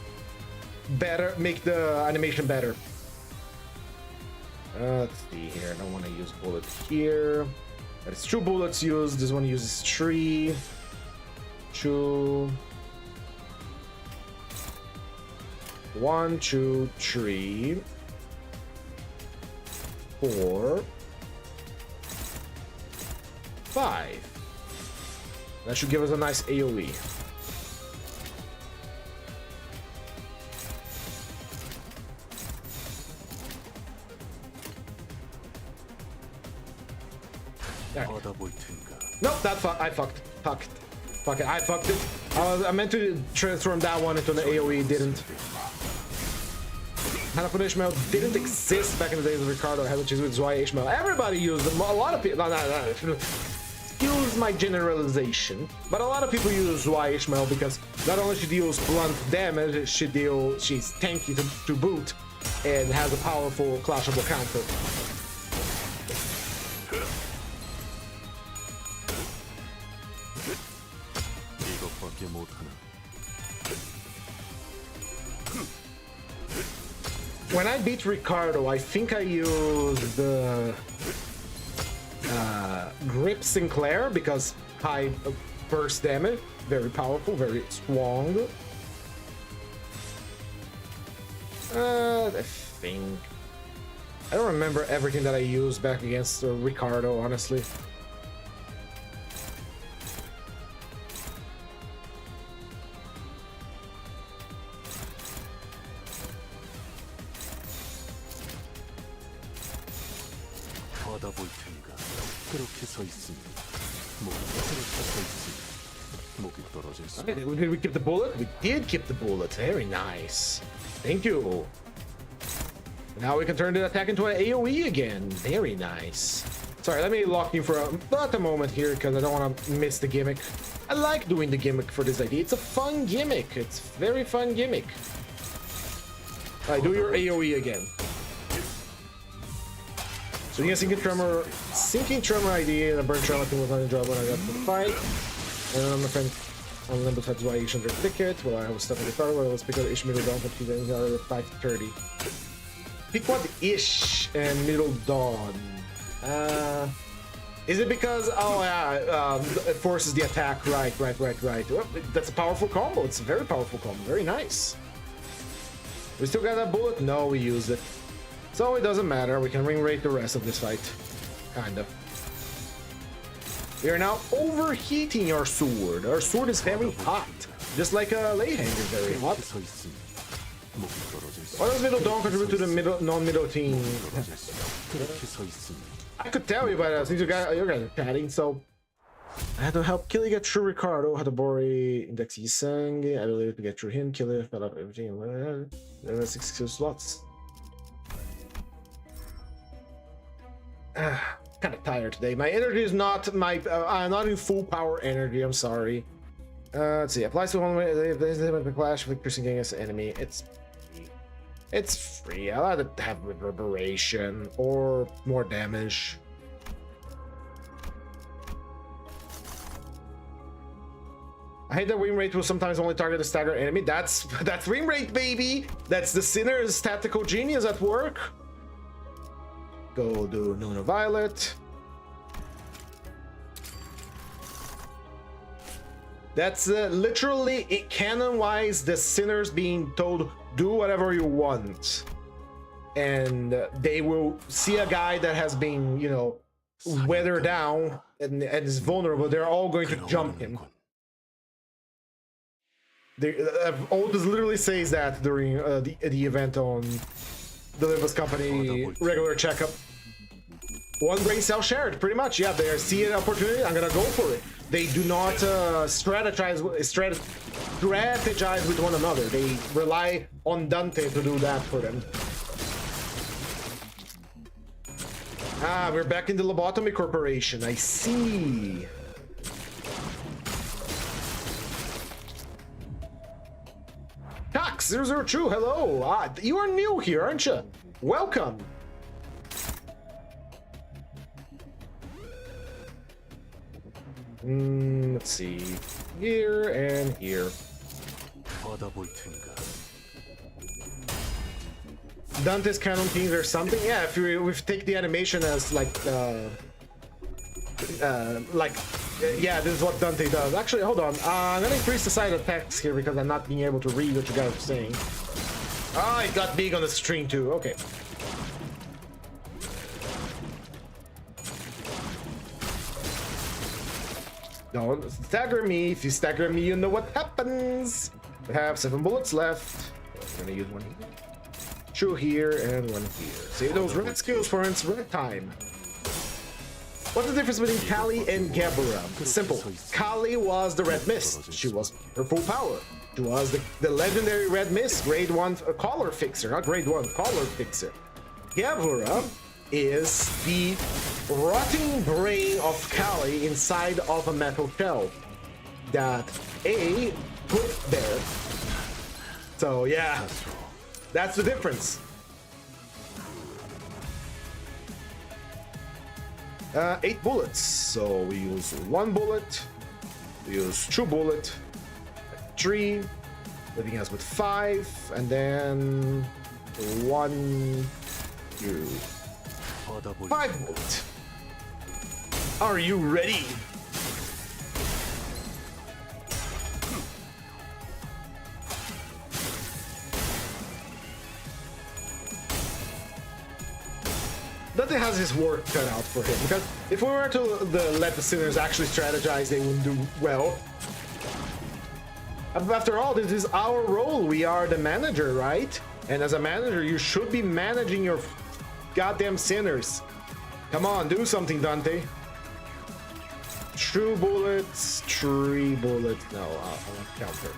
make the animation better. Let's see here. I don't want to use bullet here. But it's 2 bullets used. This one uses 3. 2. 1, 2, 3. 4, 5. That should give us a nice AoE. Right. Nope, I fucked. Fuck it, I fucked it. I meant to transform that one into an AoE, didn't. Hanapun Ishmael didn't exist back in the days of Ricardo. I had to choose with Zwei Ishmael. Everybody used them. A lot of people. Excuse my generalization, but a lot of people use Zwei Ishmael because not only she deals blunt damage, she's tanky to boot, and has a powerful clashable counter. When I beat Ricardo, I think I used the Grip Sinclair because high burst damage, very powerful, very strong. I think I don't remember everything that I used back against Ricardo, honestly. Okay, did we keep the bullet? We did keep the bullet. Very nice. Thank you. Now we can turn the attack into an AoE again. Very nice. Sorry, let me lock you for a moment here because I don't want to miss the gimmick. I like doing the gimmick for this idea. It's a fun gimmick. It's a very fun gimmick. Alright, do your AoE again. So you can sinking tremor idea and a burn tremor thing was not enjoyable when I got to the fight. And my friend on Limbus had why Asian their ticket. Well, I was stuck in the car where I was picked up Ish middle dawn, but he then got at 5:30. Pick what Ish and middle dawn. Is it because it forces the attack? Right. Well, that's a powerful combo. It's a very powerful combo. Very nice. We still got that bullet? No, we used it. So it doesn't matter, we can ring rate the rest of this fight. Kind of. We are now overheating our sword. Our sword is very hot. Just like a lay hanger is very hot. What does middle dawn contribute to the non-middle team? I could tell you, but since you guys are chatting, so I had to help Killy get through Ricardo, Hatabori, Index Yisang, I believe to get through him, Killy, fill up everything, there are 6 slots. Kind of tired today. My energy is not I'm not in full power energy. I'm sorry. Let's see. Applies to one way. If there's a clash with piercing against the enemy, it's free. I like to have reverberation or more damage. I hate that win rate will sometimes only target a staggered enemy. That's win rate, baby. That's the Sinner's tactical genius at work. Go do Nuna Violet. That's literally, canon-wise, the Sinners being told, do whatever you want. And they will see a guy that has been, you know, weathered down and is vulnerable. They're all going to jump him. Oldest literally says that during the event on the Limbus Company regular checkup. One brain cell shared, pretty much. Yeah, they see an opportunity. I'm gonna go for it. They do not strategize with one another. They rely on Dante to do that for them. We're back in the Lobotomy Corporation. I see. Tax002, hello. You are new here, aren't you? Welcome. Let's see. Here and here. Dante's canon themes or something? Yeah, if we take the animation as yeah, this is what Dante does. Actually, hold on. I'm gonna increase the size of text here because I'm not being able to read what you guys are saying. Ah, it got big on the screen too. Okay. Don't stagger me. If you stagger me, you know what happens. We have 7 bullets left. I'm gonna use one here. 2 here and 1 here. Save those red skills for its red time. What's the difference between Kali and Gebura? Simple. Kali was the red mist. She was her full power. She was the legendary red mist, grade 1 collar fixer, not grade 1 collar fixer. Gebura is the rotting brain of Kali inside of a metal shell that A put there. So yeah, that's the difference. 8 bullets, so we use 1 bullet, we use 2 bullet, 3, leaving us with 5, and then 1, 2, 5 bullet. Are you ready? Dante has his work cut out for him, because if we were to let the sinners actually strategize, they wouldn't do well. After all, this is our role. We are the manager, right? And as a manager, you should be managing your goddamn sinners. Come on, do something, Dante. 2 bullets, 3 bullets. No, I want counter.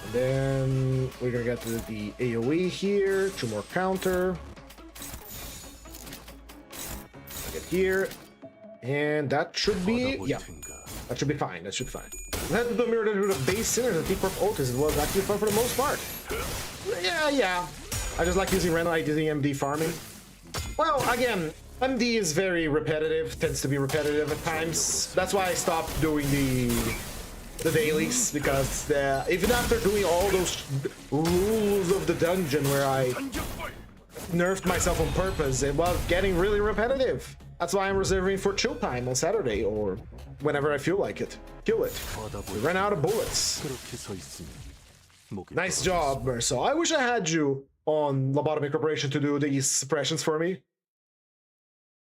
And then we're gonna get to the AoE here. 2 more counter. Here, and that should be, yeah, that should be fine. That should be fine. We had to do a mirror to the base sinners and keep up Otis. It was actually fun for the most part. Yeah. I just like using random, like using MD farming. Well, again, MD is very repetitive, tends to be repetitive at times. That's why I stopped doing the dailies, because even after doing all those rules of the dungeon where I nerfed myself on purpose, it was getting really repetitive. That's why I'm reserving for chill time on Saturday or whenever I feel like it. Kill it. We ran out of bullets. Nice job, Merso. I wish I had you on Lobotomy Corporation to do these suppressions for me.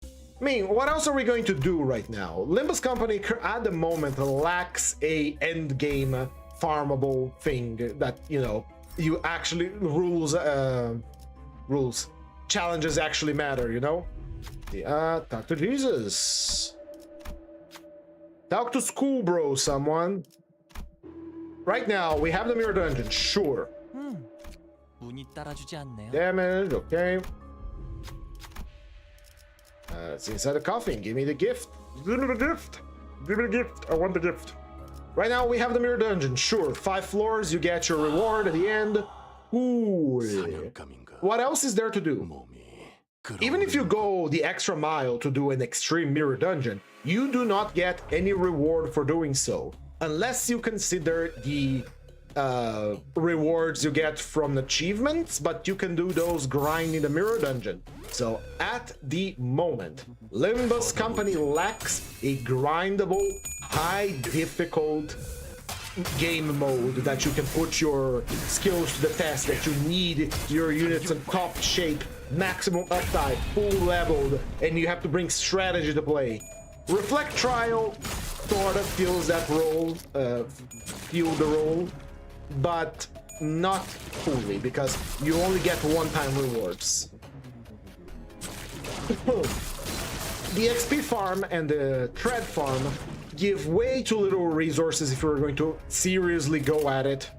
I mean, what else are we going to do right now? Limbus Company at the moment lacks a end game farmable thing that, you know, you actually challenges actually matter, you know? Yeah, talk to Jesus. Talk to school, bro, someone. Right now, we have the mirror dungeon, sure. 문이 따라주지 않네요. Damage, okay. It's inside the coffin. Give me the gift. Give me the gift. Give me the gift. I want the gift. Right now, we have the mirror dungeon, sure. 5 floors, you get your reward at the end. Ooh. What else is there to do? Even if you go the extra mile to do an extreme mirror dungeon, you do not get any reward for doing so, unless you consider the rewards you get from achievements, but you can do those grinding the mirror dungeon. So at the moment, Limbus Company lacks a grindable, high difficult game mode that you can put your skills to the test, that you need your units in top shape, maximum uptime, full leveled, and you have to bring strategy to play. Reflect Trial sort of fills that role, fill the role, but not fully, because you only get one-time rewards. The XP farm and the Tread farm give way too little resources if you're going to seriously go at it.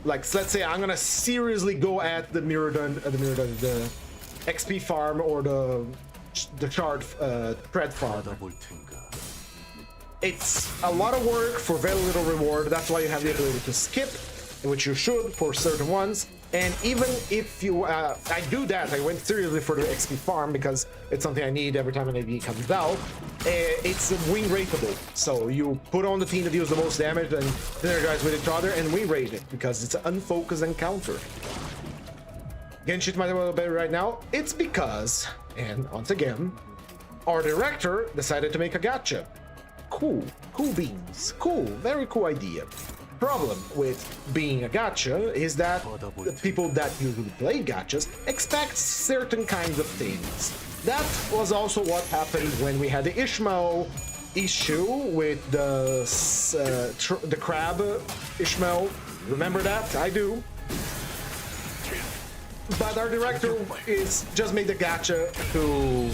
Like, let's say I'm gonna seriously go at the the XP farm or the Tread farm. It's a lot of work for very little reward. That's why you have the ability to skip which you should for certain ones. And even if you, I do that, I went seriously for the XP farm because it's something I need every time an AD comes out. It's win rateable, so you put on the team that deals the most damage and synergize with each other and win rate it because it's an unfocused encounter. Genshin might be a little better right now. It's because, and once again, our director decided to make a gacha. Cool beans, cool, very cool idea. Problem with being a gacha is that the people that usually play gachas expect certain kinds of things. That was also what happened when we had the Ishmael issue with the crab Ishmael. Remember that? I do. But our director is just made the gacha to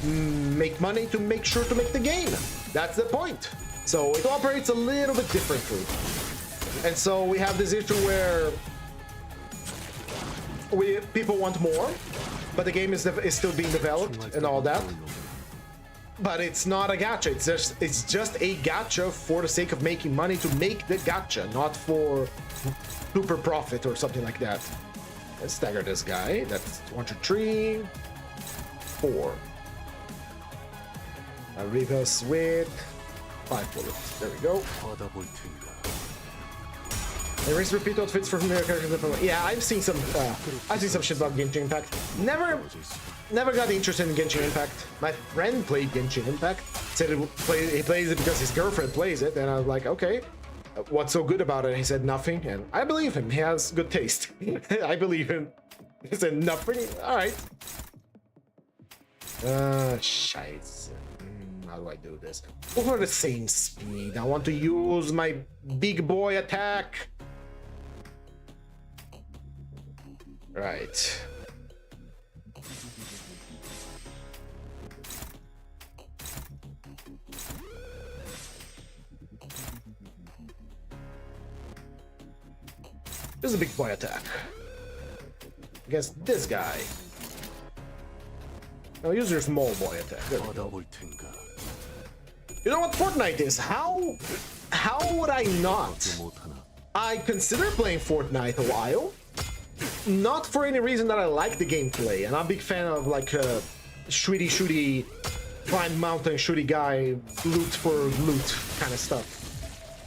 make money, to make sure to make the game. That's the point. So it operates a little bit differently. And so we have this issue where people want more, but the game is still being developed and all that. But it's not a gacha. It's just a gacha for the sake of making money to make the gacha, not for super profit or something like that. Let's stagger this guy. That's 1, 2, 3, 4. I'll leave us with 5 bullets. There we go. Erase repeat outfits from the characters. Yeah, I've seen some shit about Genshin Impact. Never got interested in Genshin Impact. My friend played Genshin Impact. Said he plays it because his girlfriend plays it, and I was like, okay. What's so good about it? He said nothing, and I believe him. He has good taste. I believe him. He said nothing. All right. Scheiße. How do I do this? Over the same speed. I want to use my big boy attack. Right. This is a big boy attack against this guy. Now use your small boy attack. There we go. You know what Fortnite is? How would I not? I consider playing Fortnite a while. Not for any reason that I like the gameplay, and I'm a big fan of like shooty, climb mountain, shooty guy, loot for loot kind of stuff.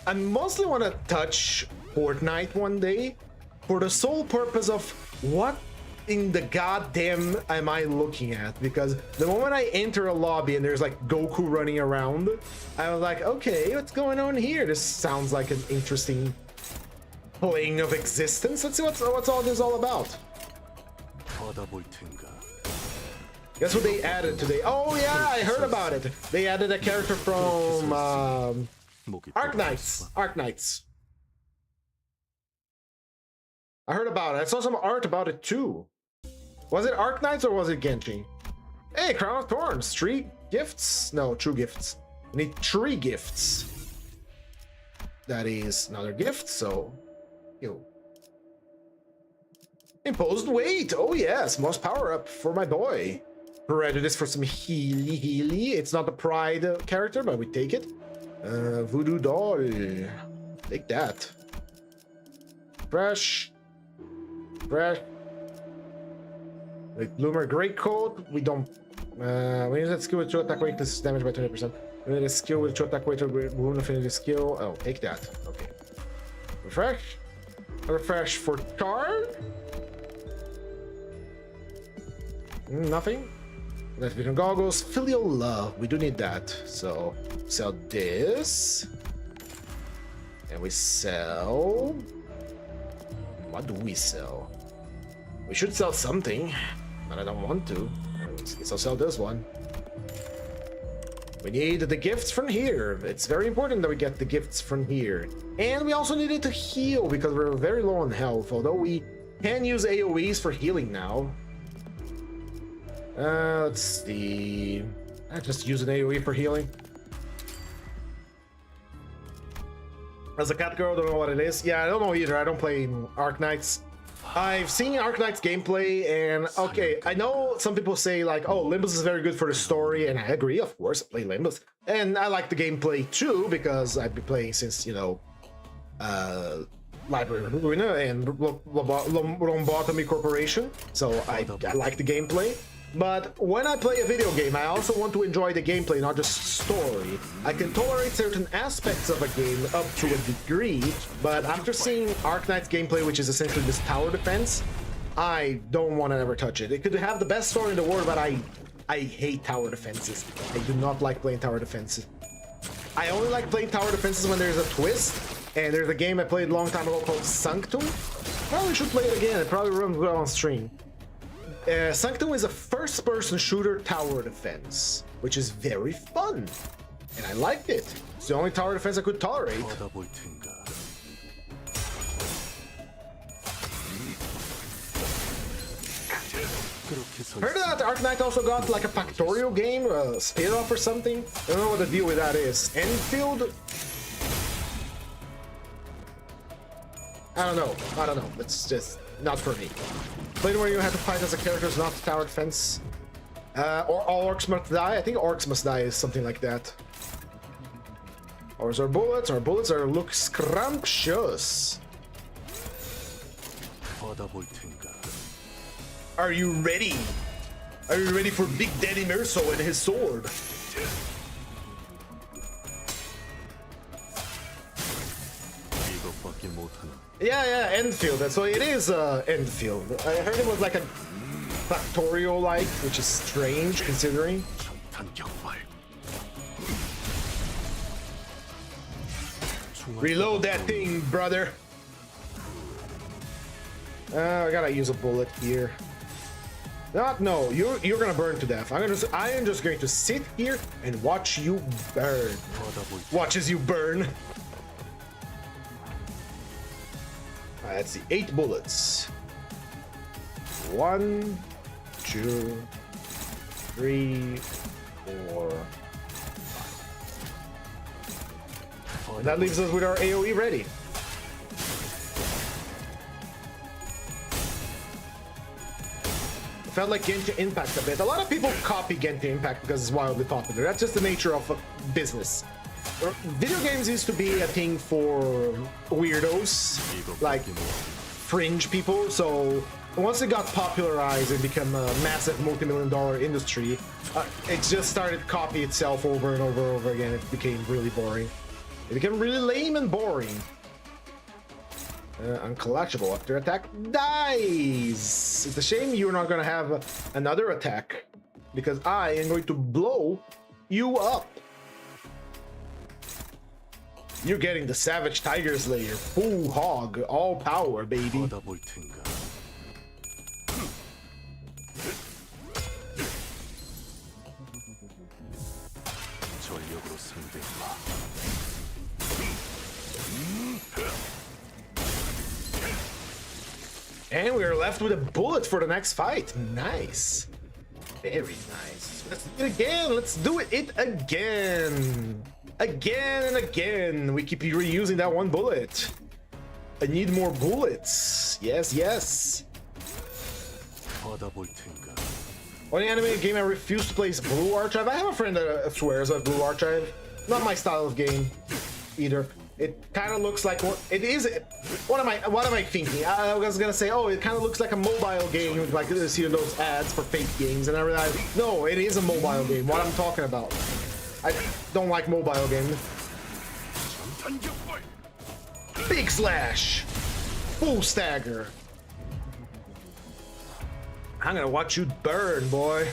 I mostly want to touch Fortnite one day for the sole purpose of what in the goddamn am I looking at? Because the moment I enter a lobby and there's like Goku running around, I was like, okay, what's going on here? This sounds like an interesting plane of existence. Let's see what's all this all about. Guess what they added today? Oh yeah, I heard about it. They added a character from Arknights. I heard about it. I saw some art about it too. Was it Arknights or was it Genshin? Hey, Crown of Thorns. 3 gifts? No, 2 gifts. I need 3 gifts. That is another gift, so... Yo. Imposed weight. Oh yes, most power up for my boy. Prejudice for some Healy. It's not the Pride character, but we take it. Voodoo doll. Take that. Fresh. Like Bloomer Greatcoat. We don't. We use that skill with 2 attack weight. This is damage by 20%. We need a skill with 2 attack weight. Wound affinity skill. Oh, take that. Okay. Refresh. Refresh for Chard. Nothing. Night vision goggles. Filial love. We do need that. So sell this. And we sell. What do we sell? We should sell something, but I don't want to. So I'll sell this one. We need the gifts from here. It's very important that we get the gifts from here. And we also needed to heal because we're very low on health, although we can use AoEs for healing now. Let's see. I just use an AoE for healing. As a cat girl, don't know what it is. Yeah, I don't know either. I don't play Arknights. I've seen Arknights gameplay, and okay, I know some people say like, oh, Limbus is very good for the story, and I agree, of course, I play Limbus. And I like the gameplay too, because I've been playing since, you know, Library Ruina and Lombotomy Corporation, so I like the gameplay. But when I play a video game, I also want to enjoy the gameplay, not just story. I can tolerate certain aspects of a game up to a degree, but after seeing Arknight's gameplay, which is essentially this tower defense, I don't want to ever touch it. It could have the best story in the world, but I hate tower defenses. I do not like playing tower defenses. I only like playing tower defenses when there's a twist, and there's a game I played a long time ago called Sanctum. Probably should play it again. It probably runs well on stream. Sanctum is a first-person shooter tower defense, which is very fun, and I liked it. It's the only tower defense I could tolerate. Heard that Arknight also got like a Factorio game, a spin-off or something. I don't know what the deal with that is. Enfield? I don't know. It's just not for me. Playing where you have to fight as a character is not tower defense. Or all orcs must die. I think orcs must die is something like that. Ours are bullets. Our bullets look scrumptious. Are you ready? Are you ready for Big Daddy Merso and his sword? Yeah, Enfield. So it is Enfield. I heard it was like a Factorio-like, which is strange considering. Reload that thing, brother. I gotta use a bullet here. No, you're gonna burn to death. I am just going to sit here and watch you burn. Watch as you burn. Alright, let's see. 8 bullets. 1, 2, 3, 4, 5. That leaves us with our AoE ready. Felt like Genshin Impact a bit. A lot of people copy Genshin Impact because it's wildly popular. That's just the nature of business. Video games used to be a thing for weirdos, like fringe people. So once it got popularized and became a massive multi-million-dollar industry, it just started to copy itself over and over and over again. It became really boring. It became really lame and boring. Uncollectible. After attack dies. It's a shame you're not gonna have another attack, because I am going to blow you up. You're getting the Savage Tiger Slayer, full hog, all power, baby. And we're left with a bullet for the next fight. Nice. Very nice. Let's do it again. Let's do it again. Again and again. We keep reusing that one bullet. I need more bullets. Yes. Only anime game I refuse to play is Blue Archive. I have a friend that swears at Blue Archive. Not my style of game either. It kind of looks like what it is. What am I thinking? I was gonna say, oh, it kind of looks like a mobile game, like see those ads for fake games, and I realized, no, it is a mobile game. What I'm talking about. I don't like mobile games. Big slash, full stagger. I'm gonna watch you burn, boy.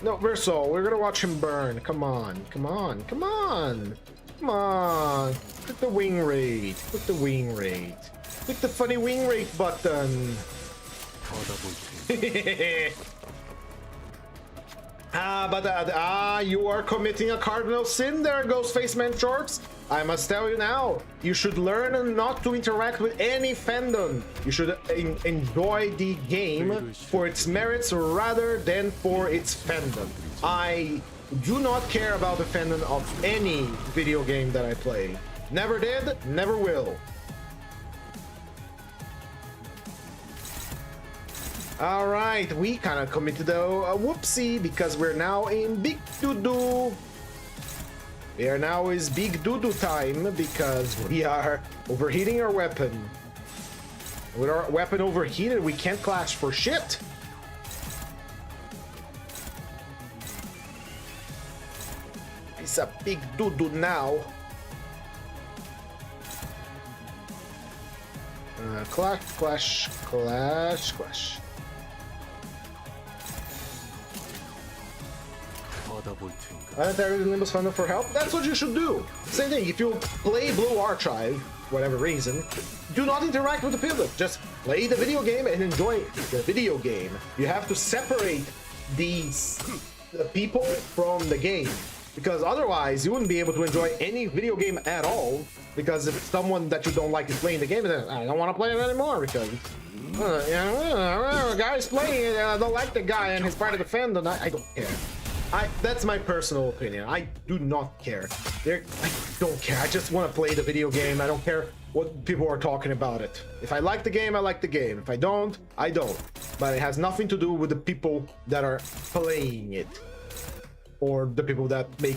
No, Verso, we're gonna watch him burn. Come on. Click the wing rate. Click the funny wing rate button. You are committing a cardinal sin there, Ghostface Shorts. I must tell you now, you should learn not to interact with any fandom. You should enjoy the game for its merits rather than for its fandom. I do not care about the fandom of any video game that I play. Never did, never will. All right, we kind of committed a whoopsie because we're now in big to-do. We are now is big doo-doo time because we are overheating our weapon. With our weapon overheated, we can't clash for shit. It's a big doo-doo now. Clash, clash, clash, clash. I targeted Limbus fandom for help. That's what you should do. Same thing. If you play Blue Archive, whatever reason, do not interact with the people. Just play the video game and enjoy the video game. You have to separate the people from the game, because otherwise you wouldn't be able to enjoy any video game at all. Because if someone that you don't like is playing the game, then I don't want to play it anymore because the guy's playing it and I don't like the guy and he's part of the fandom. I don't care. That's my personal opinion. I do not care. I don't care. I just want to play the video game. I don't care what people are talking about it. If I like the game, I like the game. If I don't, I don't. But it has nothing to do with the people that are playing it or the people that make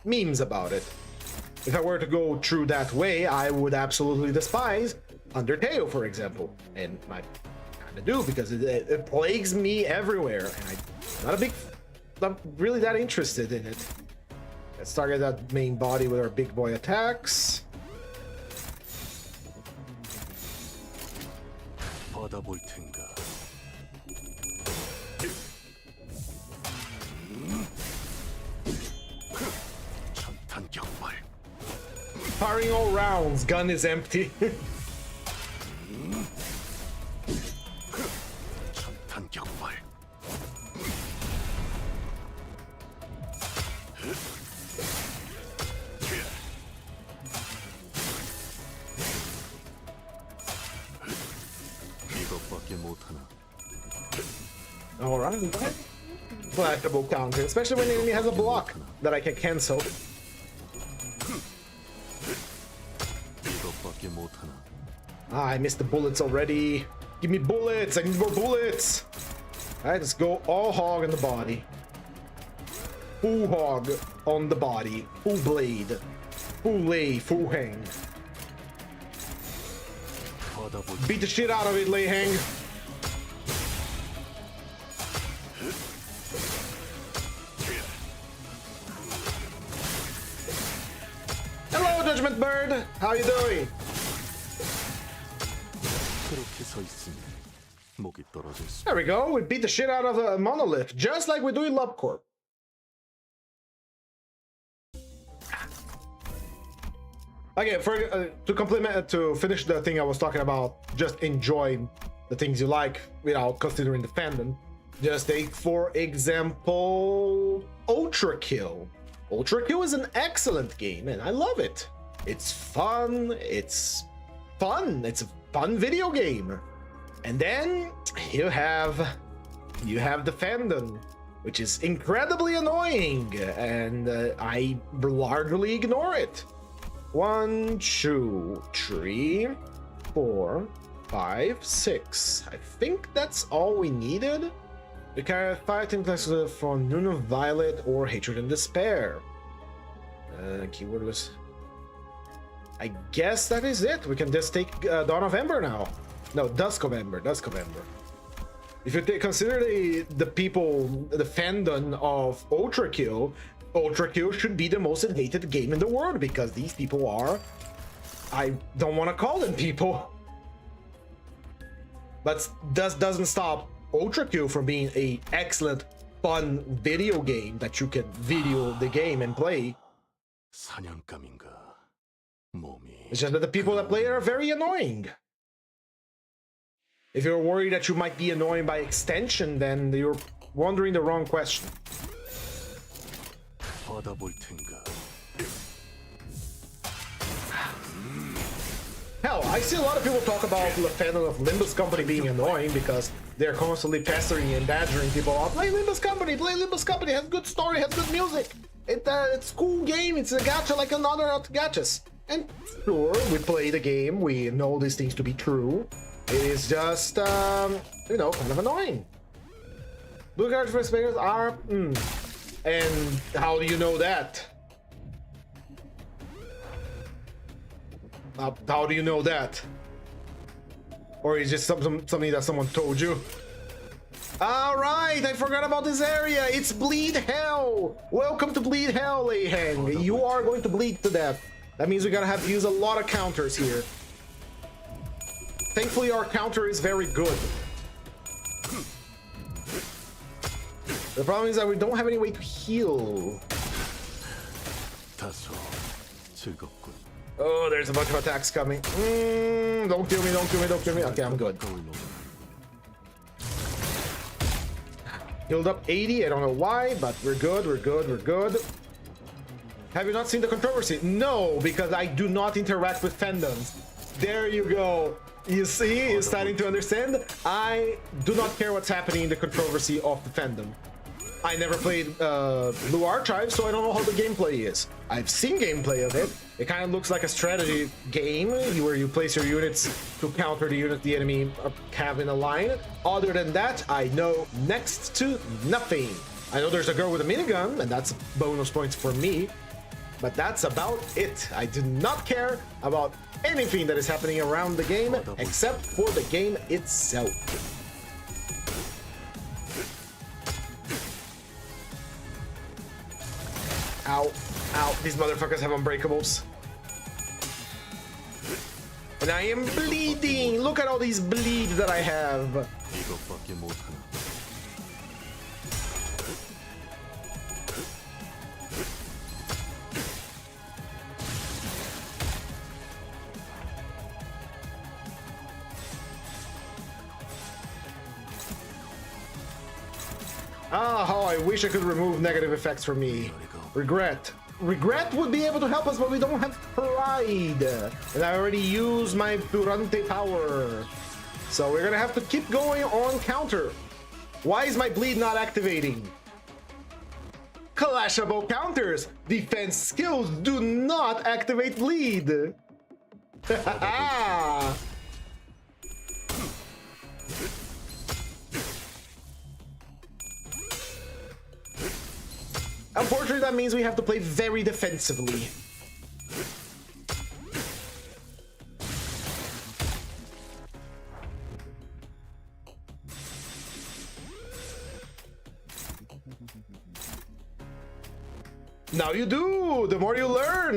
memes about it. If I were to go through that way, I would absolutely despise Undertale, for example. And I kind of do, because it plagues me everywhere. And I'm not really that interested in it. Let's target that main body with our big boy attacks. Firing all rounds, gun is empty. Alright, flattable counter, especially when the enemy has a block that I can cancel. I missed the bullets already. Give me bullets, I need more bullets. Alright, let's go all hog on the body. Full hog on the body. Full blade. Full lay, full hang. Beat the shit out of it, lay hang. Hello, Judgment Bird. How you doing? There we go. We beat the shit out of a monolith, just like we do in LabCorp. Okay, to finish the thing I was talking about, just enjoy the things you like without considering the fandom. Just take, for example, Ultra Kill. Ultra Kill is an excellent game, and I love it. It's fun. It's a fun video game. And then you have the fandom, which is incredibly annoying, and I largely ignore it. 1, 2, 3, 4, 5, 6. I think that's all we needed. The character fighting classes from Noon of Violet or Hatred and Despair. Keyword was... I guess that is it. We can just take Dawn of Ember now. No, Dusk of Ember. If you consider the people, the fandom of Ultra Kill should be the most hated game in the world, because these people are... I don't want to call them people. But doesn't stop Ultra Kill from being a excellent, fun video game that you can video the game and play. It's just that the people that play it are very annoying. If you're worried that you might be annoying by extension, then you're wondering the wrong question. Hell, I see a lot of people talk about the fandom of Limbus Company being annoying because they're constantly pestering and badgering people. Oh, play Limbus Company, it has good story, has good music. It's a cool game, it's a gacha like another gachas. And sure, we play the game, we know these things to be true. It is just, you know, kind of annoying. Blue cards for players are, And how do you know that? How do you know that? Or is it just something that someone told you? Alright, I forgot about this area. It's Bleed Hell. Welcome to Bleed Hell, Leiheng. You are going to bleed to death. That means we're gonna have to use a lot of counters here. Thankfully, our counter is very good. The problem is that we don't have any way to heal. Oh, there's a bunch of attacks coming. Don't kill me, don't kill me, don't kill me. Okay, I'm good. Healed up 80, I don't know why, but we're good, we're good, we're good. Have you not seen the controversy? No, because I do not interact with fandoms. There you go. You see, you're starting to understand. I do not care what's happening in the controversy of the fandom. I never played Blue Archive, so I don't know how the gameplay is. I've seen gameplay of it. It kind of looks like a strategy game where you place your units to counter the unit the enemy have in a line. Other than that, I know next to nothing. I know there's a girl with a minigun, and that's bonus points for me. But that's about it. I do not care about anything that is happening around the game except for the game itself. Ow, ow, these motherfuckers have unbreakables. And I am bleeding! Look at all these bleeds that I have! Ah, how I wish I could remove negative effects from me. Regret. Regret would be able to help us, but we don't have pride. And I already used my Durante power. So we're gonna have to keep going on counter. Why is my bleed not activating? Clashable counters. Defense skills do not activate bleed. Unfortunately, that means we have to play very defensively. Now you do! The more you learn!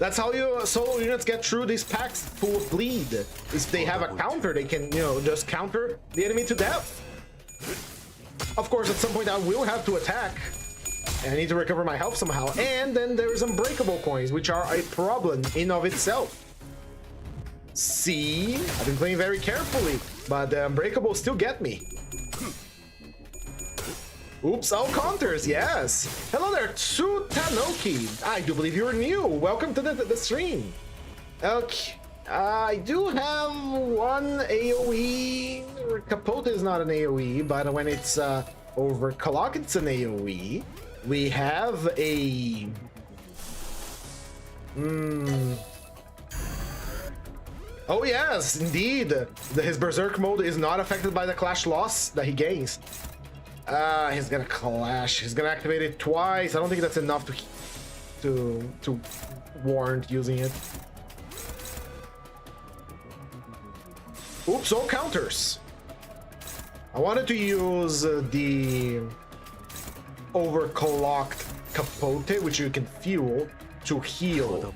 That's how you solo units get through these packs full of bleed. If they have a counter, they can, you know, just counter the enemy to death. Of course, at some point I will have to attack. And I need to recover my health somehow. And then there's unbreakable coins, which are a problem in of itself. See? I've been playing very carefully, but the unbreakables still get me. Oops, all counters, yes. Hello there, Tsutanoki. I do believe you're new. Welcome to the stream. Okay, I do have one AoE. Capote is not an AoE, but when it's overclock, it's an AoE. We have a... Oh yes, indeed. His Berserk mode is not affected by the clash loss that he gains. He's gonna clash. He's gonna activate it twice. I don't think that's enough to warrant using it. Oops, all counters. I wanted to use the overclocked Capote, which you can fuel to heal.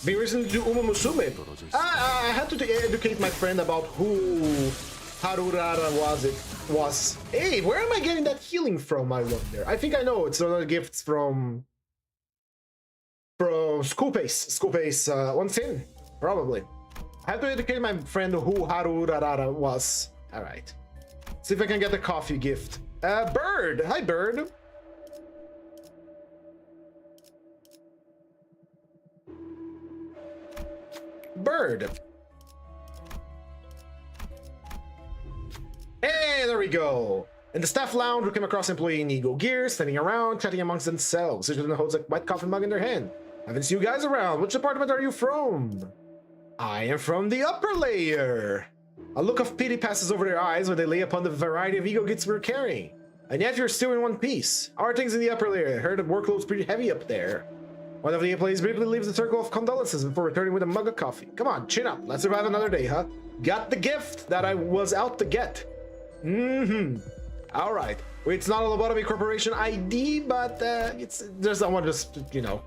Being recently to Uma Musume. I had to educate my friend about who Harurara was. Hey, where am I getting that healing from, I wonder? I think I know. It's another gift from School Pace. School Pace once in, probably. I have to educate my friend who Harurara was. All right. See if I can get the coffee gift. Bird. Hi, Bird. Bird. Hey, there we go. In the staff lounge, we came across an employee in Eagle Gear, standing around, chatting amongst themselves. Each of them holds a white coffee mug in their hand. Haven't seen you guys around. Which department are you from? I am from the upper layer. A look of pity passes over their eyes when they lay upon the variety of ego gifts we're carrying. And yet you're still in one piece. How are things in the upper layer? I heard the workload's pretty heavy up there. One of the employees briefly leaves the circle of condolences before returning with a mug of coffee. Come on, chin up. Let's survive another day, huh? Got the gift that I was out to get. All right. It's not a lobotomy corporation ID, but it's there's someone just, you know.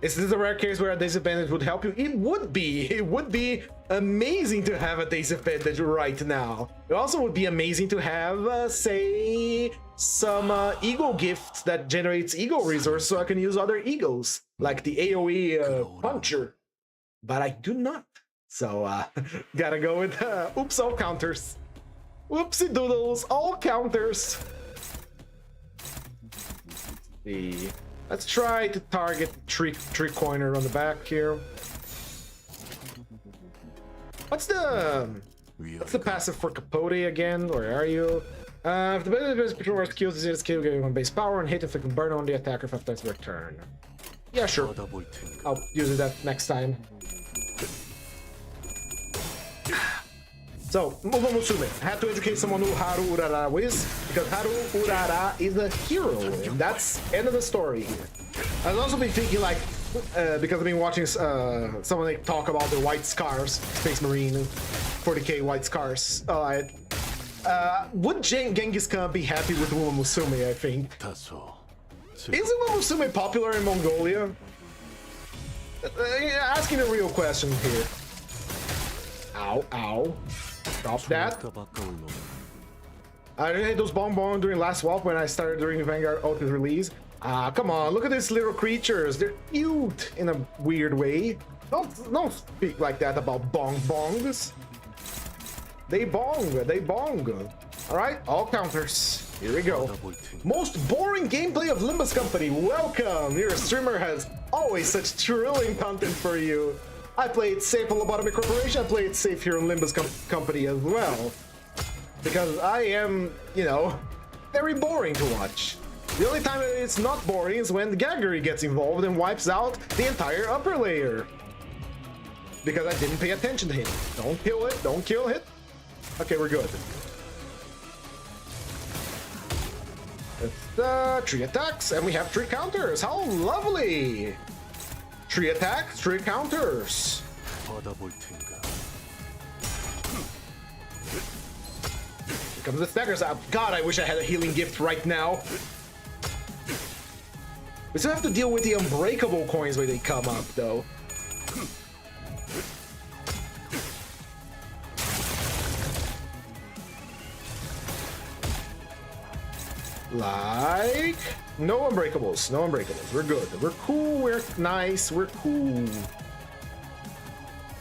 Is this a rare case where a disadvantage would help you? It would be. It would be amazing to have a disadvantage right now. It also would be amazing to have, say, some ego gifts that generates ego resource so I can use other egos, like the AoE puncher. But I do not. So, gotta go with, oops, all counters. Whoopsie doodles, all counters. See. Let's try to target tree coiner on the back here. What's the passive for Capote again? Where are you? If the base patrol skills is skill giving one base power and hit inflicting burn on the attacker for 5 times per turn. Yeah, sure. I'll use that next time. So, Momo Musume. I had to educate someone who Haru Urara is, because Haru Urara is a hero, and that's end of the story here. I've also been thinking, like, because I've been watching someone like, talk about the white scars, Space Marine, 40k white scars. Would Genghis Khan be happy with Momo Musume, I think? Isn't Momo Musume popular in Mongolia? Asking a real question here. Ow, ow. Stop that. I hit those bomb during last swap when I started during the Vanguard Ultimate release. Come on, look at these little creatures. They're cute in a weird way. Don't speak like that about bongs. They bong. Alright, all counters. Here we go. Most boring gameplay of Limbus Company. Welcome! Your streamer has always such thrilling content for you. I play it safe on Lobotomy Corporation, I play it safe here in Limbus Company as well. Because I am, you know, very boring to watch. The only time it's not boring is when Gaggery gets involved and wipes out the entire upper layer. Because I didn't pay attention to him. Don't kill it, don't kill it. Okay, we're good. It's 3 attacks, and we have 3 counters. How lovely! 3 attacks, 3 counters. Here comes the staggers out. God, I wish I had a healing gift right now. We still have to deal with the unbreakable coins when they come up, though. Like... No unbreakables, no unbreakables. We're good. We're cool, we're nice, we're cool.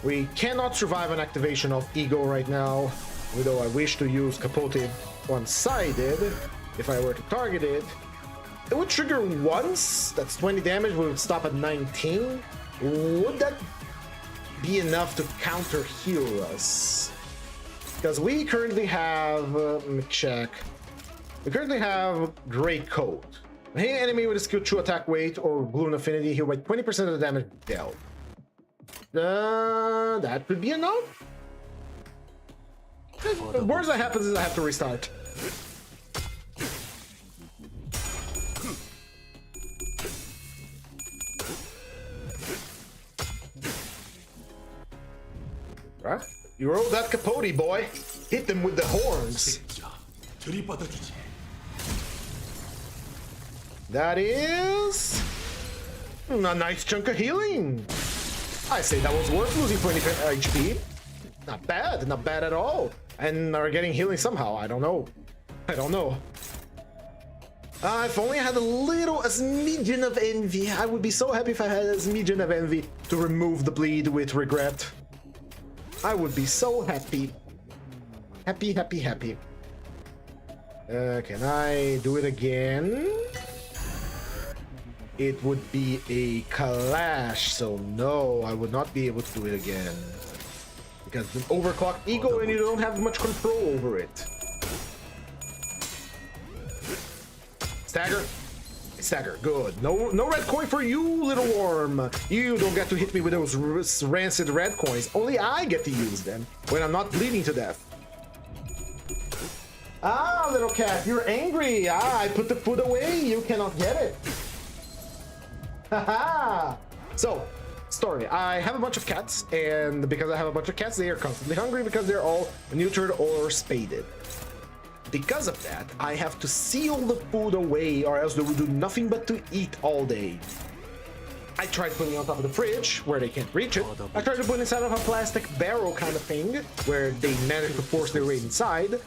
We cannot survive an activation of Ego right now, although I wish to use Capote one-sided. If I were to target it, it would trigger once. That's 20 damage, we would stop at 19. Would that be enough to counter heal us? Because we currently have, let me check. We currently have Grey Coat. Any enemy with a skill 2 attack weight or Gloom affinity, heal by 20% of the damage dealt. That could be enough. The worst that happens is I have to restart. Right? You rolled that Capote, boy. Hit them with the horns. That is a nice chunk of healing. I say that was worth losing 20 HP. Not bad at all. And are getting healing somehow. I don't know. If only I had a smidgen of envy. I would be so happy if I had a smidgen of envy to remove the bleed with regret. I would be so happy. Happy. Can I do it again? It would be a clash, so no, I would not be able to do it again. Because it's an overclocked ego and you don't have much control over it. Stagger, good. No red coin for you, little worm. You don't get to hit me with those rancid red coins. Only I get to use them when I'm not bleeding to death. Ah, little cat, you're angry. Ah, I put the food away. You cannot get it. Haha! So, story. I have a bunch of cats, and because I have a bunch of cats, they are constantly hungry because they're all neutered or spaded. Because of that, I have to seal the food away, or else they will do nothing but to eat all day. I tried putting it on top of the fridge, where they can't reach it. I tried to put it inside of a plastic barrel kind of thing, where they manage to force their way inside.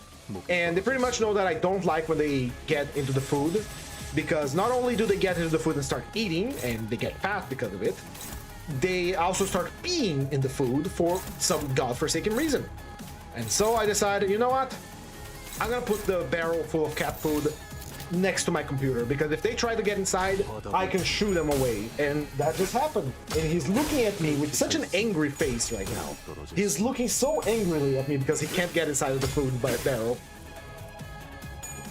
And they pretty much know that I don't like when they get into the food, because not only do they get into the food and start eating, and they get fat because of it, they also start peeing in the food for some godforsaken reason. And so I decided, you know what? I'm gonna put the barrel full of cat food next to my computer, because if they try to get inside, I can shoo them away. And that just happened. And he's looking at me with such an angry face right now. He's looking so angrily at me because he can't get inside of the food barrel.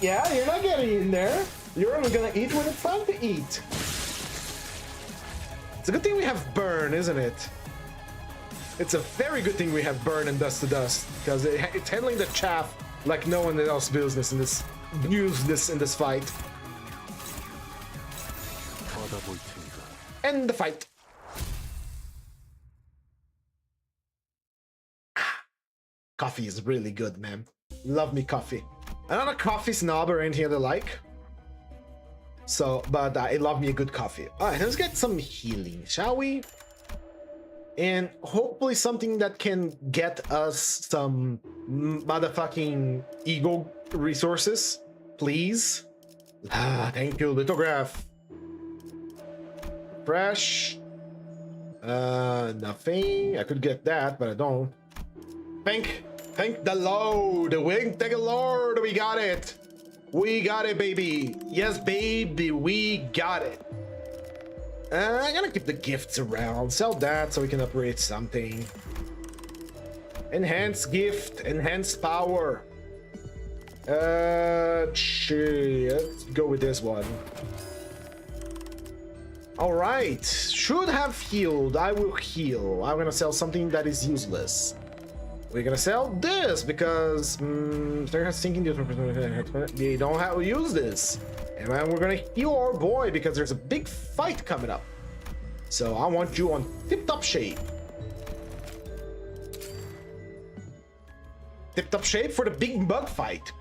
Yeah, you're not getting in there. You're only gonna eat when it's time to eat. It's a good thing we have burn, isn't it? It's a very good thing we have burn and dust to dust, because it's handling the chaff like no one else business in this fight. End the fight. Coffee is really good, man. Love me coffee. I'm not a coffee snob or anything of the like. So, but I love me a good coffee. Alright, let's get some healing, shall we? And hopefully something that can get us some motherfucking ego resources. Please. Thank you, lithograph. Fresh. Nothing. I could get that, but I don't. Thank the Lord. Thank the Lord. We got it. We got it, baby. Yes, baby. We got it. I'm gonna keep the gifts around. Sell that so we can upgrade something. Enhanced gift. Enhanced power. Shit. Let's go with this one. All right. Should have healed. I will heal. I'm gonna sell something that is useless. We're gonna sell this because they don't have to use this. And then we're gonna heal our boy because there's a big fight coming up. So I want you on tip-top shape. Tip-top shape for the big bug fight.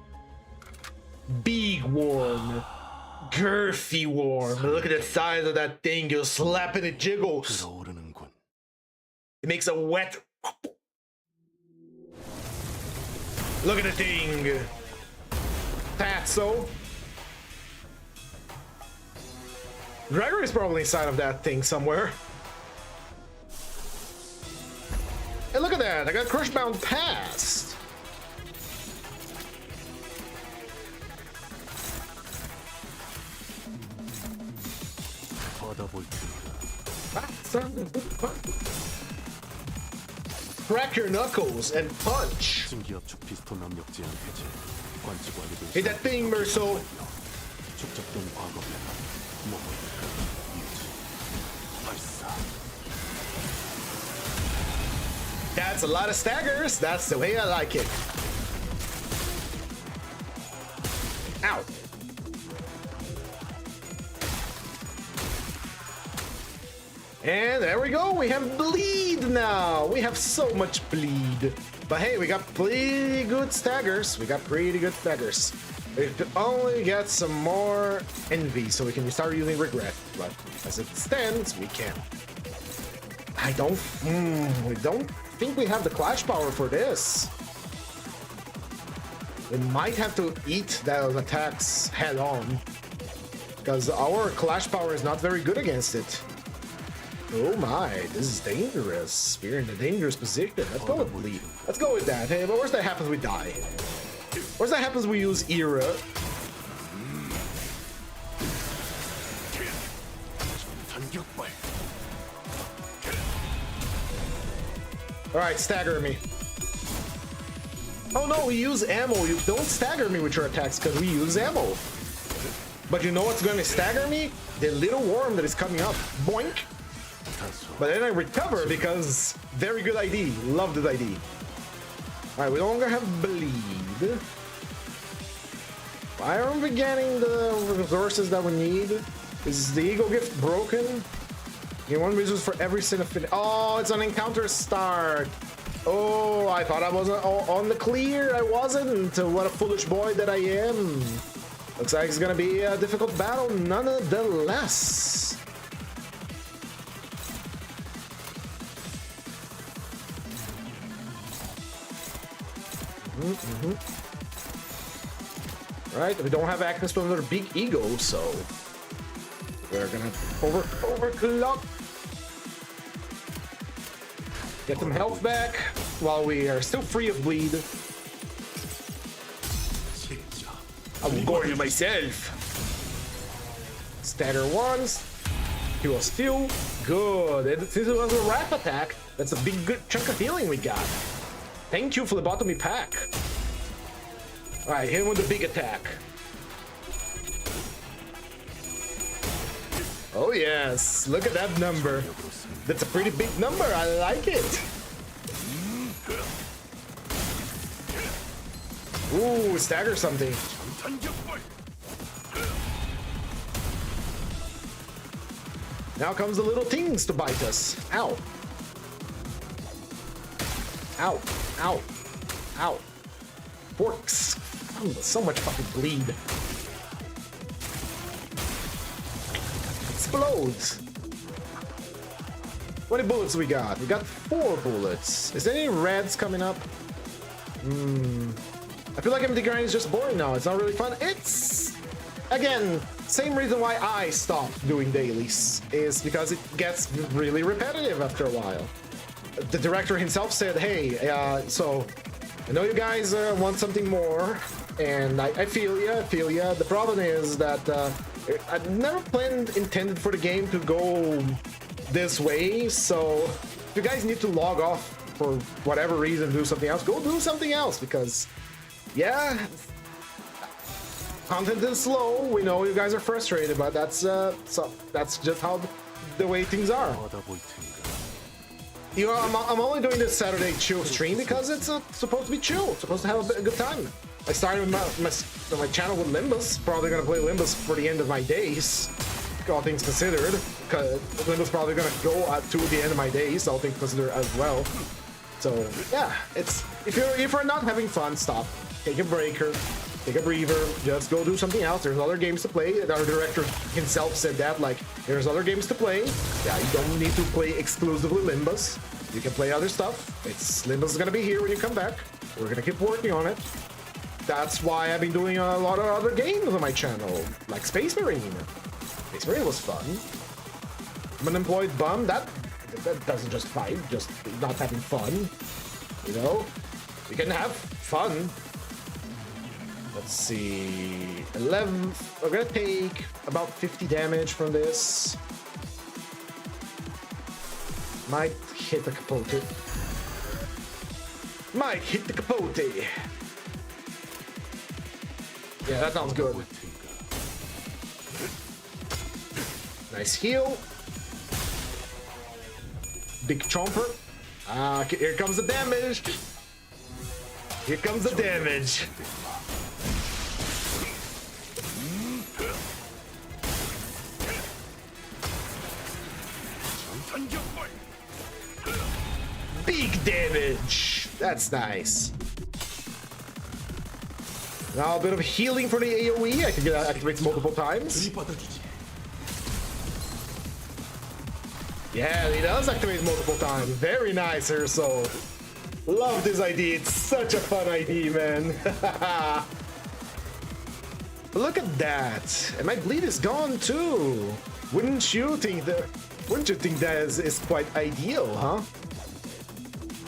Big worm. Girthy worm. Look at the size of that thing. You slap and it jiggles. It makes a wet... Look at the thing. Fatso. Gregory is probably inside of that thing somewhere. And look at that. I got Crushbound past. Crack your knuckles and punch. Hit that thing, Merso. That's a lot of staggers. That's the way I like it. Ow. And there we go. We have bleed now. We have so much bleed. But hey, we got pretty good staggers. We could only get some more envy so we can start using regret. But as it stands, we can't. We don't think we have the clash power for this. We might have to eat those attacks head on, because our clash power is not very good against it. Oh my, this is dangerous. We're in a dangerous position. Let's go with bleed. Let's go with that. Hey, but worst that happens, we die. Worst that happens, we use Era. Alright, stagger me. Oh no, we use ammo. You don't stagger me with your attacks because we use ammo. But you know what's going to stagger me? The little worm that is coming up. Boink! But then I recover because very good ID. Love this ID. Alright, we no longer have bleed. Why aren't we getting the resources that we need? Is the ego gift broken? You want resources for every sin of Oh, it's an encounter start. Oh, I thought I wasn't on the clear. I wasn't. What a foolish boy that I am. Looks like it's gonna be a difficult battle nonetheless. Right, we don't have access to another big ego, so we're gonna overclock. Get some health back while we are still free of bleed. I will gore you myself. Stagger once. He was still good. And since it was a wrap attack, that's a big good chunk of healing we got. Thank you, phlebotomy pack. Alright, hit him with the big attack. Oh yes, look at that number. That's a pretty big number, I like it. Ooh, stagger something. Now comes the little things to bite us. Ow. Ow. Ow. Ow. Forks. Oh, so much fucking bleed. Explodes. 20 bullets we got. We got 4 bullets. Is there any reds coming up? I feel like MD grind is just boring now. It's not really fun. It's, again, same reason why I stopped doing dailies, is because it gets really repetitive after a while. The director himself said, hey, so I know you guys want something more, and I feel ya. The problem is that I never intended for the game to go this way, so if you guys need to log off for whatever reason, do something else, go do something else, because yeah, content is slow. We know you guys are frustrated, but that's just how the way things are. You know, I'm only doing this Saturday chill stream because it's supposed to be chill. It's supposed to have a good time. I started my channel with Limbus. Probably gonna play Limbus for the end of my days, all things considered. Because Limbus probably gonna go to the end of my days, all things considered as well. So yeah, it's if you're not having fun, stop. Take a breaker, take a breather, just go do something else. There's other games to play. Our director himself said that, like, there's other games to play. Yeah, you don't need to play exclusively Limbus. You can play other stuff. Limbus is gonna be here when you come back. We're gonna keep working on it. That's why I've been doing a lot of other games on my channel, like Space Marine. Space Marine was fun. I'm an employed bum. That doesn't justify just not having fun. You know, you can have fun. Let's see, 11. We're gonna take about 50 damage from this. Might hit the capote. Might hit the capote. Yeah, that sounds good. Nice heal. Big chomper. Ah, here comes the damage. Here comes the damage. Big damage. That's nice. Now a bit of healing for the AoE. I can get activates multiple times. Yeah, he does activate multiple times. Very nice, Urso. Love this ID. It's such a fun ID, man. Look at that. And my bleed is gone too. Wouldn't you think that is quite ideal, huh?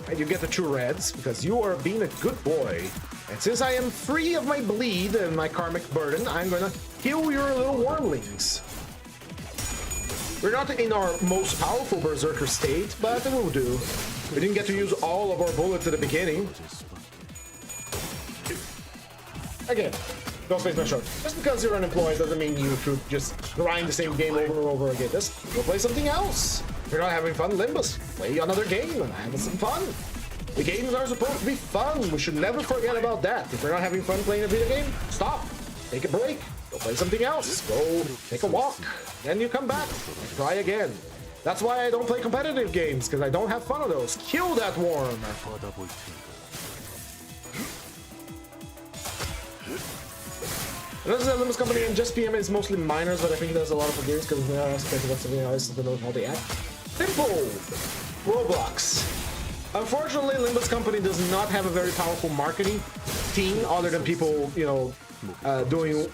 And you get the 2 reds because you are being a good boy. And since I am free of my bleed and my karmic burden, I'm gonna heal your little wormlings. We're not in our most powerful berserker state, but it will do. We didn't get to use all of our bullets at the beginning. Again, don't space my shot. Just because you're unemployed doesn't mean you should just grind the same game over and over again. Just go play something else. If you're not having fun, Limbus, play another game and have some fun. The games are supposed to be fun. We should never forget about that. If you're not having fun playing a video game, stop. Take a break. Go play something else. Go take a walk. Then you come back and try again. That's why I don't play competitive games, because I don't have fun of those. Kill that worm! This is a Limbus company, and just PM is mostly minors, but I think there's a lot of games because they are aspects of something else to know how they act. Simple! Roblox. Unfortunately, Limbus company does not have a very powerful marketing team, other than people, you know, doing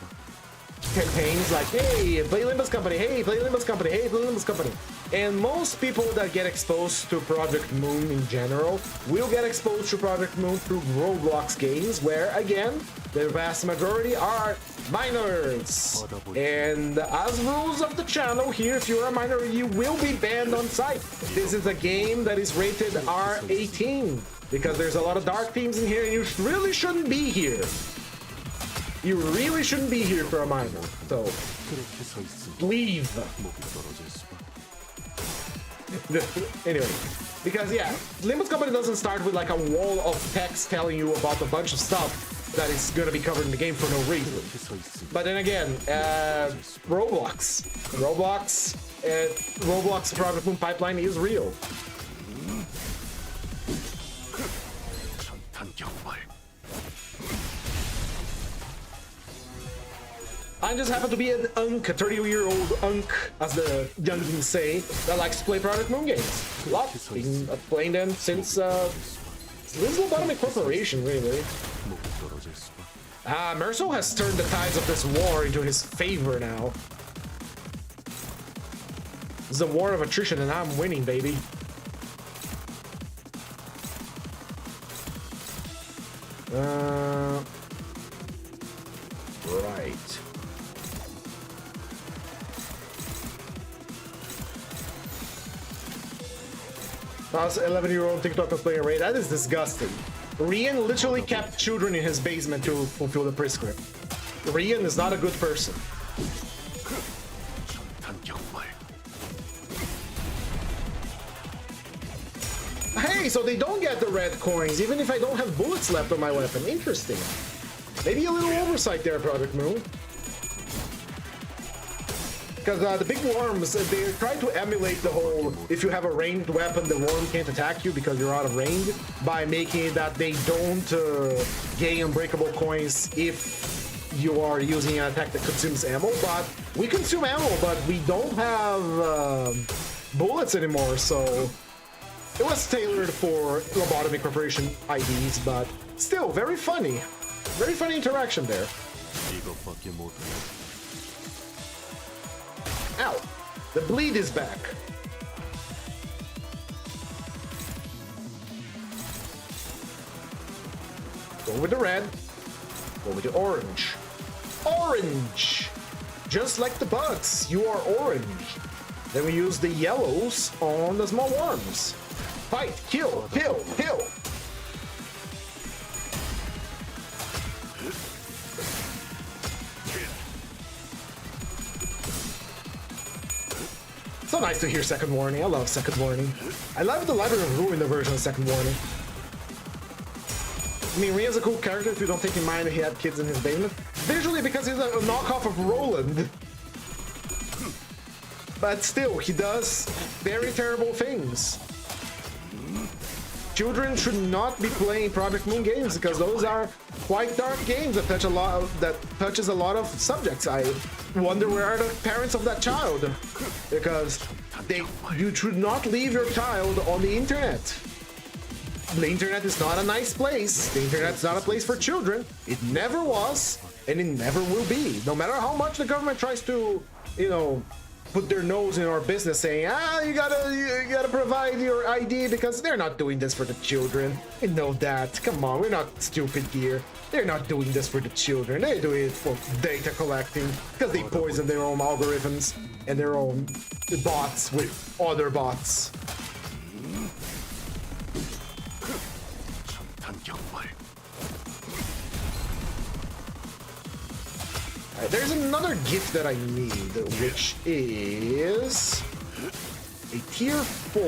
campaigns like, hey, play Limbus company, hey, play Limbus company, hey, play Limbus company. And most people that get exposed to Project Moon in general will get exposed to Project Moon through Roblox games, where, again, the vast majority are minors. And as rules of the channel here, if you're a minor, you will be banned on site. This is a game that is rated R18, because there's a lot of dark themes in here, and you really shouldn't be here. You really shouldn't be here for a minor, so leave. Anyway, because yeah, Limbus company doesn't start with like a wall of text telling you about a bunch of stuff that is gonna be covered in the game for no reason. But then again, Roblox Project Moon pipeline is real. I just happen to be an unk, a 30-year-old unk, as the youngins say, that likes to play Project Moon games. A lot. Been playing them since Lobotomy Corporation, really. Merso has turned the tides of this war into his favor now. It's a war of attrition, and I'm winning, baby. Right. How's 11-year-old TikTok was playing a raid? That is disgusting. Rian literally kept children in his basement to fulfill the prescript. Rian is not a good person. Hey, so they don't get the red coins, even if I don't have bullets left on my weapon. Interesting. Maybe a little oversight there, Project Moon. Because the big worms, they try to emulate the whole, if you have a ranged weapon, the worm can't attack you because you're out of range, by making it that they don't gain unbreakable coins if you are using an attack that consumes ammo. But we consume ammo, but we don't have bullets anymore, so it was tailored for Lobotomy Corporation IDs, but still, very funny. Very funny interaction there. Ow! The bleed is back. Go with the red. Go with the orange. Orange! Just like the bugs, you are orange. Then we use the yellows on the small worms. Fight! Kill! Kill! Kill! So nice to hear Second Warning. I love Second Warning. I love the Library of Ruin, the version of Second Warning. I mean, Ria's a cool character if you don't take in mind that he had kids in his basement. Visually, because he's a knockoff of Roland. But still, he does very terrible things. Children should not be playing Project Moon games because those are quite dark games that touches a lot of subjects. I wonder where are the parents of that child, because you should not leave your child on the internet. The internet is not a nice place. The internet is not a place for children. It never was, and it never will be. No matter how much the government tries to, you know, put their nose in our business, saying, you gotta provide your ID, because they're not doing this for the children. We know that. Come on, we're not stupid here. They're not doing this for the children. They're doing it for data collecting, because they poison their own algorithms and their own bots with other bots. Alright, there's another gift that I need, which is a tier 4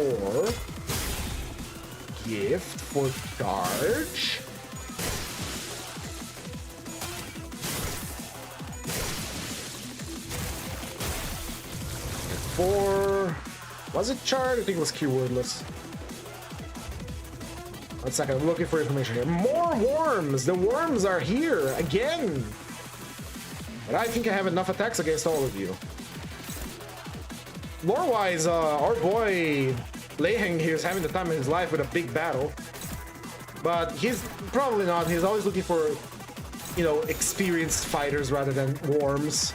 gift for charge. For Was it charred? I think it was keywordless. 1 second, I'm looking for information here. More worms! The worms are here again! But I think I have enough attacks against all of you. Lore-wise, our boy Leheng here is having the time of his life with a big battle. But he's probably not. He's always looking for, you know, experienced fighters rather than worms.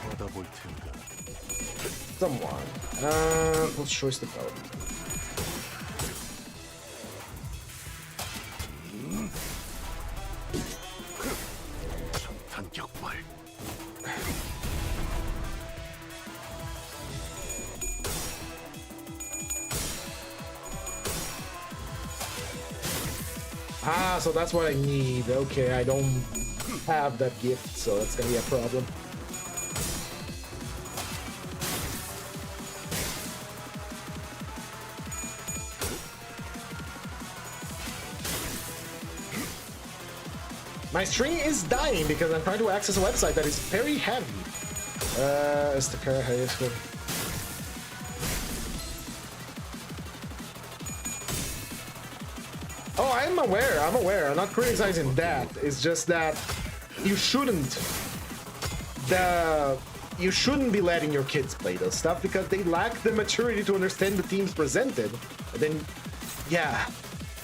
Someone. Let's choice the boat. Ah, so that's what I need. Okay, I don't have that gift, so that's gonna be a problem. My string is dying because I'm trying to access a website that is very heavy. Is the car good? Oh, I'm aware. I'm not criticizing that. It's just that you shouldn't be letting your kids play this stuff because they lack the maturity to understand the themes presented. And then, yeah,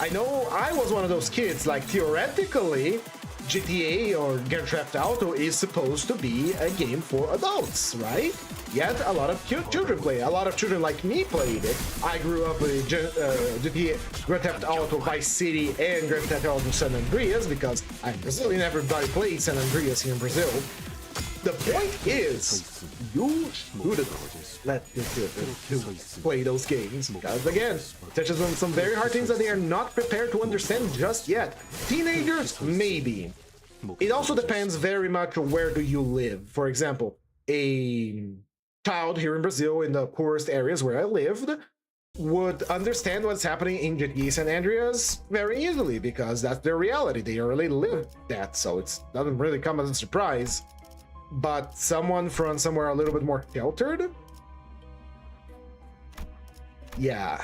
I know I was one of those kids. Like, theoretically, GTA or Grand Theft Auto is supposed to be a game for adults, right? Yet a lot of children play. A lot of children like me played it. I grew up with GTA, Grand Theft Auto Vice City and Grand Theft Auto San Andreas because I'm Brazilian. Everybody played San Andreas here in Brazil. The point is, you shouldn't let your children play those games because, again, it touches on some very hard things that they are not prepared to understand just yet. Teenagers, maybe. It also depends very much on where do you live. For example, a child here in Brazil, in the poorest areas where I lived, would understand what's happening in GTA San Andreas very easily because that's their reality. They already live that, so it doesn't really come as a surprise. But someone from somewhere a little bit more sheltered, yeah,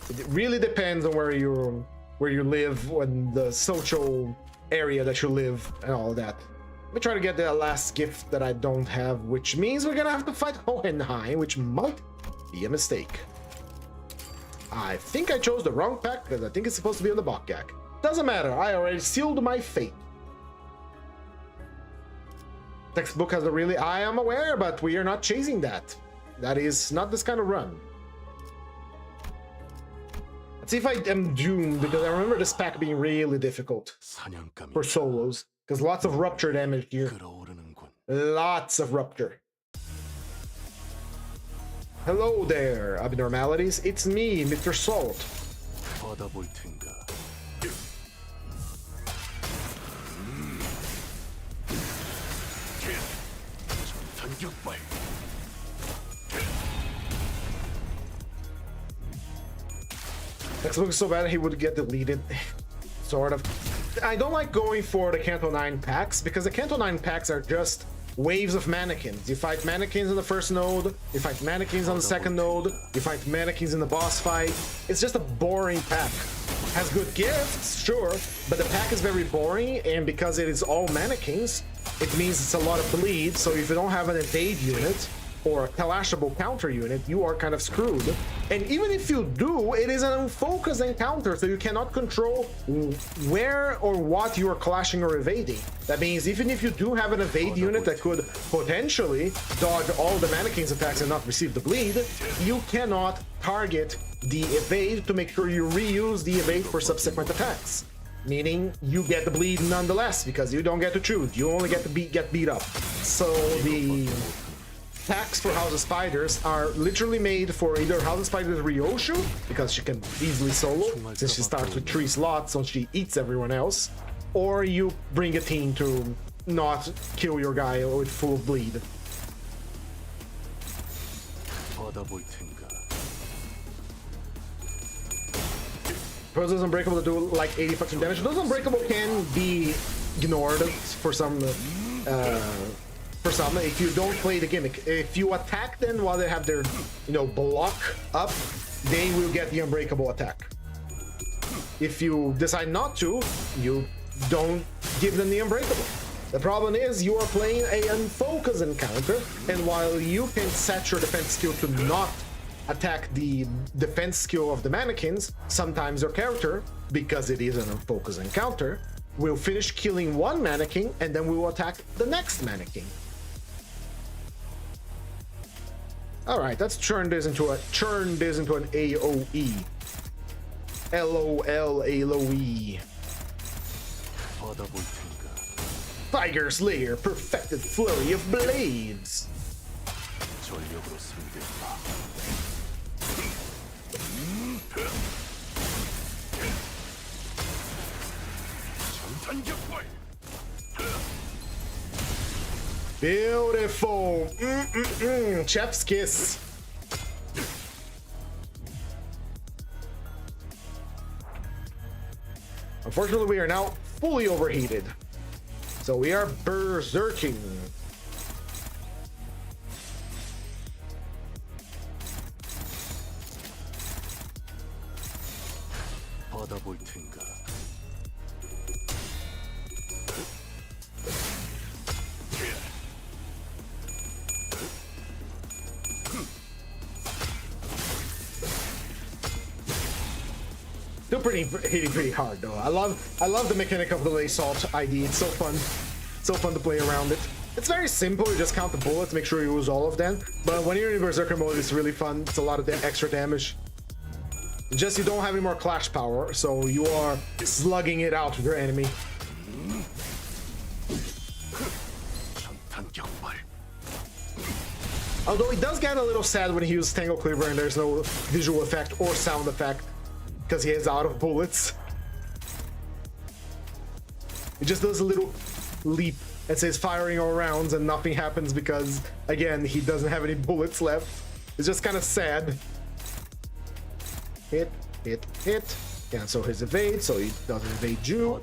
it really depends on where you live and the social area that you live and all that. Let me try to get the last gift that I don't have, which means we're gonna have to fight Hohenheim, which might be a mistake. I think I chose the wrong pack because I think it's supposed to be on the Bokgak. Doesn't matter, I already sealed my fate. Textbook has a really... I am aware, but we are not chasing that. That is not this kind of run. Let's see if I am doomed, because I remember this pack being really difficult for solos. Because lots of rupture damage here. Lots of rupture. Hello there, abnormalities. It's me, Mr. Salt. Textbook is so bad he would get deleted. Sort of. I don't like going for the Canto 9 packs because the Canto 9 packs are just waves of mannequins. You fight mannequins on the first node, you fight mannequins on the second node, you fight mannequins in the boss fight. It's just a boring pack. Has good gifts, sure, but the pack is very boring, and because it is all mannequins, it means it's a lot of bleed, so if you don't have an evade unit or a clashable counter unit, you are kind of screwed. And even if you do, it is an unfocused encounter, so you cannot control where or what you are clashing or evading. That means even if you do have an evade unit that could potentially dodge all the mannequins attacks and not receive the bleed, you cannot target the evade to make sure you reuse the evade for subsequent attacks. Meaning you get the bleed nonetheless, because you don't get to choose. You only get to get beat up. So the packs for House of Spiders are literally made for either House of Spiders Ryoshu, because she can easily solo, since she starts with 3 slots, so she eats everyone else, or you bring a team to not kill your guy with full bleed. Those Unbreakable to do like 80 fucking damage. Those Unbreakable can be ignored for some if you don't play the gimmick. If you attack them while they have their, block up, they will get the unbreakable attack. If you decide not to, you don't give them the unbreakable. The problem is you are playing a unfocused encounter, and while you can set your defense skill to not attack the defense skill of the mannequins, sometimes your character, because it is an unfocused encounter, will finish killing one mannequin and then we will attack the next mannequin. All right, let's turn this into an AOE. LOL AOE. Tiger Slayer, perfected flurry of blades. Beautiful. Chef's kiss. Unfortunately, we are now fully overheated. So we are berserking. Still hitting pretty hard though. I love the mechanic of the lace salt ID. It's so fun. So fun to play around it. It's very simple. You just count the bullets, make sure you use all of them. But when you're in berserker mode, it's really fun. It's a lot of extra damage. Just you don't have any more clash power, so you are slugging it out with your enemy. Although it does get a little sad when he uses Tangle Cleaver and there's no visual effect or sound effect because he is out of bullets. It just does a little leap and says firing all rounds and nothing happens because, again, he doesn't have any bullets left. It's just kind of sad. Hit, hit, hit. Cancel his evade so he doesn't evade you.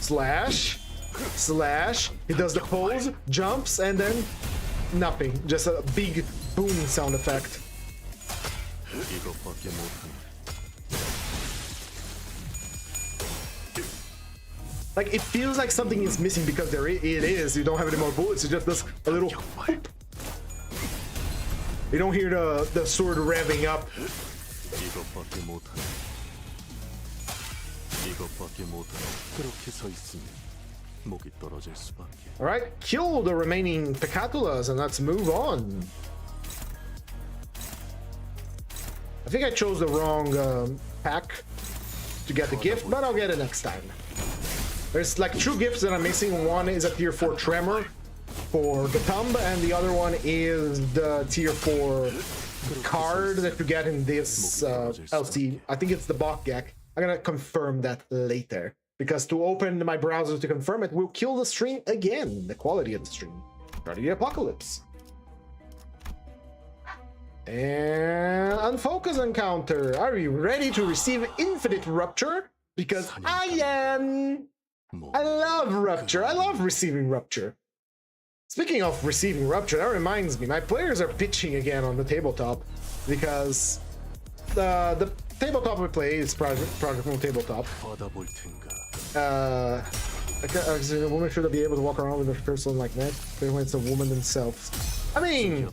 Slash. Slash. He does the pose, jumps, and then nothing. Just a big boom sound effect. Like, it feels like something is missing because it is. You don't have any more bullets. It just does a little whoop. You don't hear the sword revving up. Alright, kill the remaining Pecatulas and let's move on. I think I chose the wrong pack to get the gift, but I'll get it next time. There's like two gifts that I'm missing. One is a tier 4 Tremor for the Thumb, and the other one is the tier 4 card that you get in this LC. I think it's the Bokgak. I'm gonna confirm that later, because to open my browser to confirm it will kill the stream again, the quality of the stream. Start of the apocalypse. And unfocus encounter. Are you ready to receive infinite rupture? Because I am. I love rupture. I love receiving rupture. Speaking of receiving rupture, that reminds me, my players are pitching again on the tabletop because the tabletop we play is Project Moon Tabletop. A woman should be able to walk around with a person like that, even when it's a woman themselves. I mean,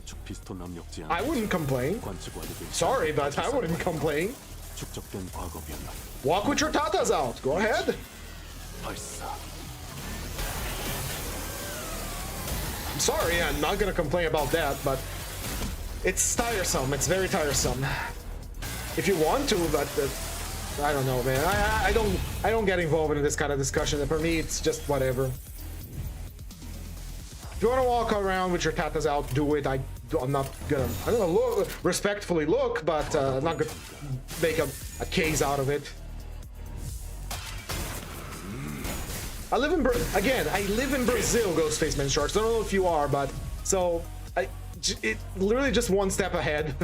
I wouldn't complain. Sorry, but I wouldn't complain. Walk with your tatas out. Go ahead. I'm sorry, I'm not gonna complain about that, but it's tiresome. It's very tiresome. If you want to, but I don't know, man. I don't get involved in this kind of discussion. And for me, it's just whatever. If you want to walk around with your tatas out, do it. I'm gonna look respectfully look, but I'm not gonna make a case out of it. I live in Brazil, Ghostface Man Sharks. I don't know if you are, but so it literally just one step ahead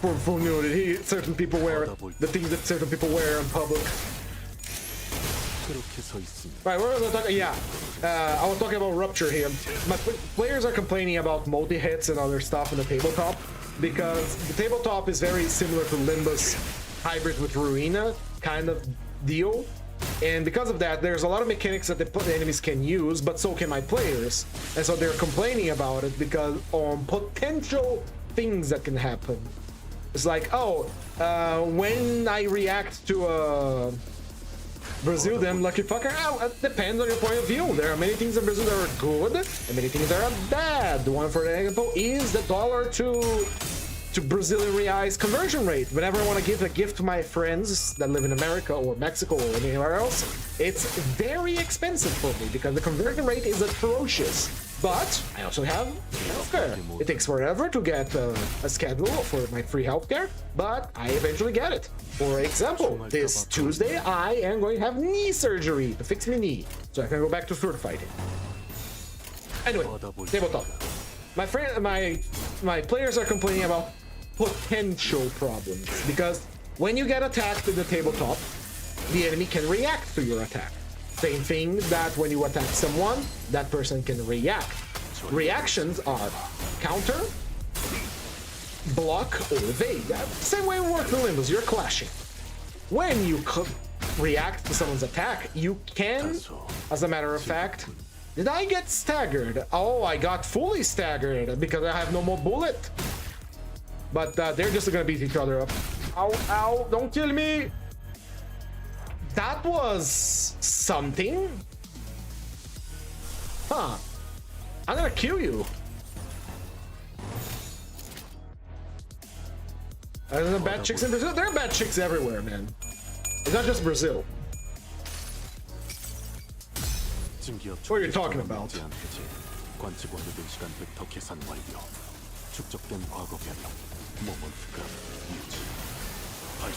for nudity. Certain people wear the things that certain people wear in public. 그렇게 서 있습니다. Right, what was I talking? Yeah, I was talking about rupture here. My players are complaining about multi-hits and other stuff in the tabletop because the tabletop is very similar to Limbus hybrid with Ruina kind of deal. And because of that, there's a lot of mechanics that the enemies can use, but so can my players. And so they're complaining about it because on potential things that can happen. It's like, oh, when I react to a Brazilian lucky fucker, it depends on your point of view. There are many things in Brazil that are good and many things that are bad. The one, for example, is the dollar to Brazilian reais conversion rate. Whenever I want to give a gift to my friends that live in America or Mexico or anywhere else, it's very expensive for me because the conversion rate is atrocious. But I also have healthcare. It takes forever to get a schedule for my free healthcare, but I eventually get it. For example, this Tuesday I am going to have knee surgery to fix my knee, so I can go back to sword fighting. Anyway, tabletop. My players are complaining about potential problems because when you get attacked in the tabletop, the enemy can react to your attack. Same thing that when you attack someone, that person can react. Reactions are counter, block, or evade. Same way it works in Limbus, you're clashing. When you react to someone's attack, you can, as a matter of fact, did I get staggered? Oh, I got fully staggered because I have no more bullet. But they're just gonna beat each other up. Ow, ow, don't kill me! That was something. Huh. I'm gonna kill you. Are there bad chicks in Brazil? There are bad chicks everywhere, man. It's not just Brazil. What are you talking about?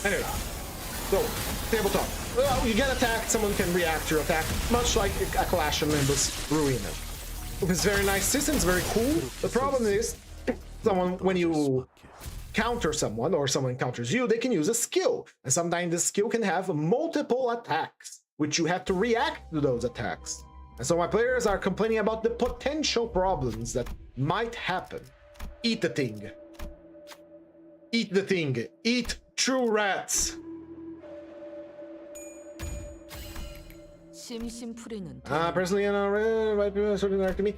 Anyway, so tabletop. Well, you get attacked, someone can react to your attack, much like a Clash of Limbus Ruina. It's very nice system, it's very cool. The problem is, when you counter someone or someone counters you, they can use a skill, and sometimes the skill can have multiple attacks, which you have to react to those attacks. And so my players are complaining about the potential problems that might happen. Eat the thing. Eat the thing. Eat true rats. Personally, I don't know, people certainly like to me.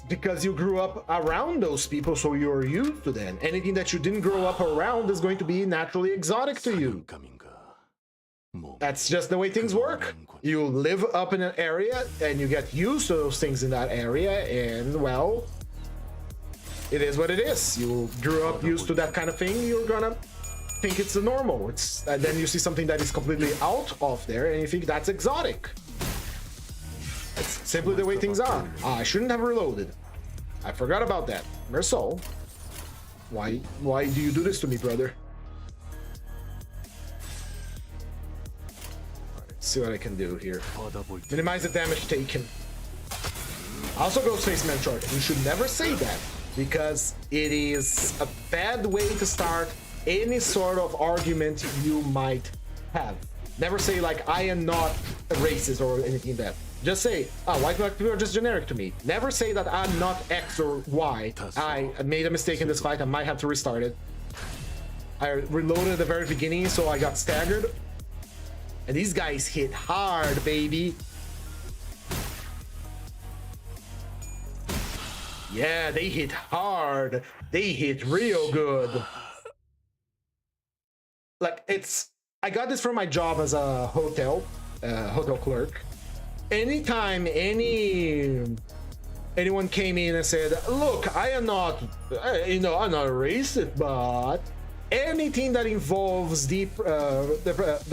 Because you grew up around those people, so you're used to them. Anything that you didn't grow up around is going to be naturally exotic to you. That's just the way things work. You live up in an area and you get used to those things in that area, and well, it is what it is. You grew up used to that kind of thing, you're gonna think it's the normal. And then you see something that is completely out of there and you think that's exotic. It's simply the way things are. I shouldn't have reloaded. I forgot about that. Merso, why do you do this to me, brother? Let's see what I can do here. Minimize the damage taken. Also Ghostface Man Charge. You should never say that, because it is a bad way to start any sort of argument you might have. Never say like, I am not a racist or anything like that. Just say, white black people are just generic to me. Never say that I'm not X or Y. I made a mistake in this fight, I might have to restart it. I reloaded at the very beginning, so I got staggered. And these guys hit hard, baby. Yeah, they hit hard. They hit real good. Like, I got this from my job as a hotel clerk. Anytime anyone came in and said, look, I am not, I'm not a racist, but anything that involves the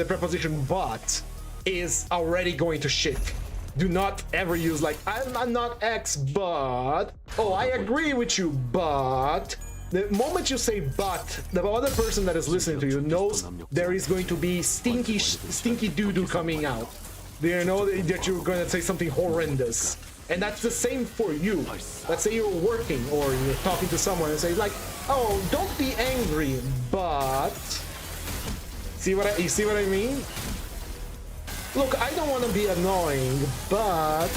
preposition but is already going to shit. Do not ever use like, I'm not X, but, oh, I agree with you, but. The moment you say but, the other person that is listening to you knows there is going to be stinky doo-doo coming out. They know that you're going to say something horrendous. And that's the same for you. Let's say you're working or you're talking to someone and say like, oh, don't be angry, but... You see what I mean? Look, I don't want to be annoying, but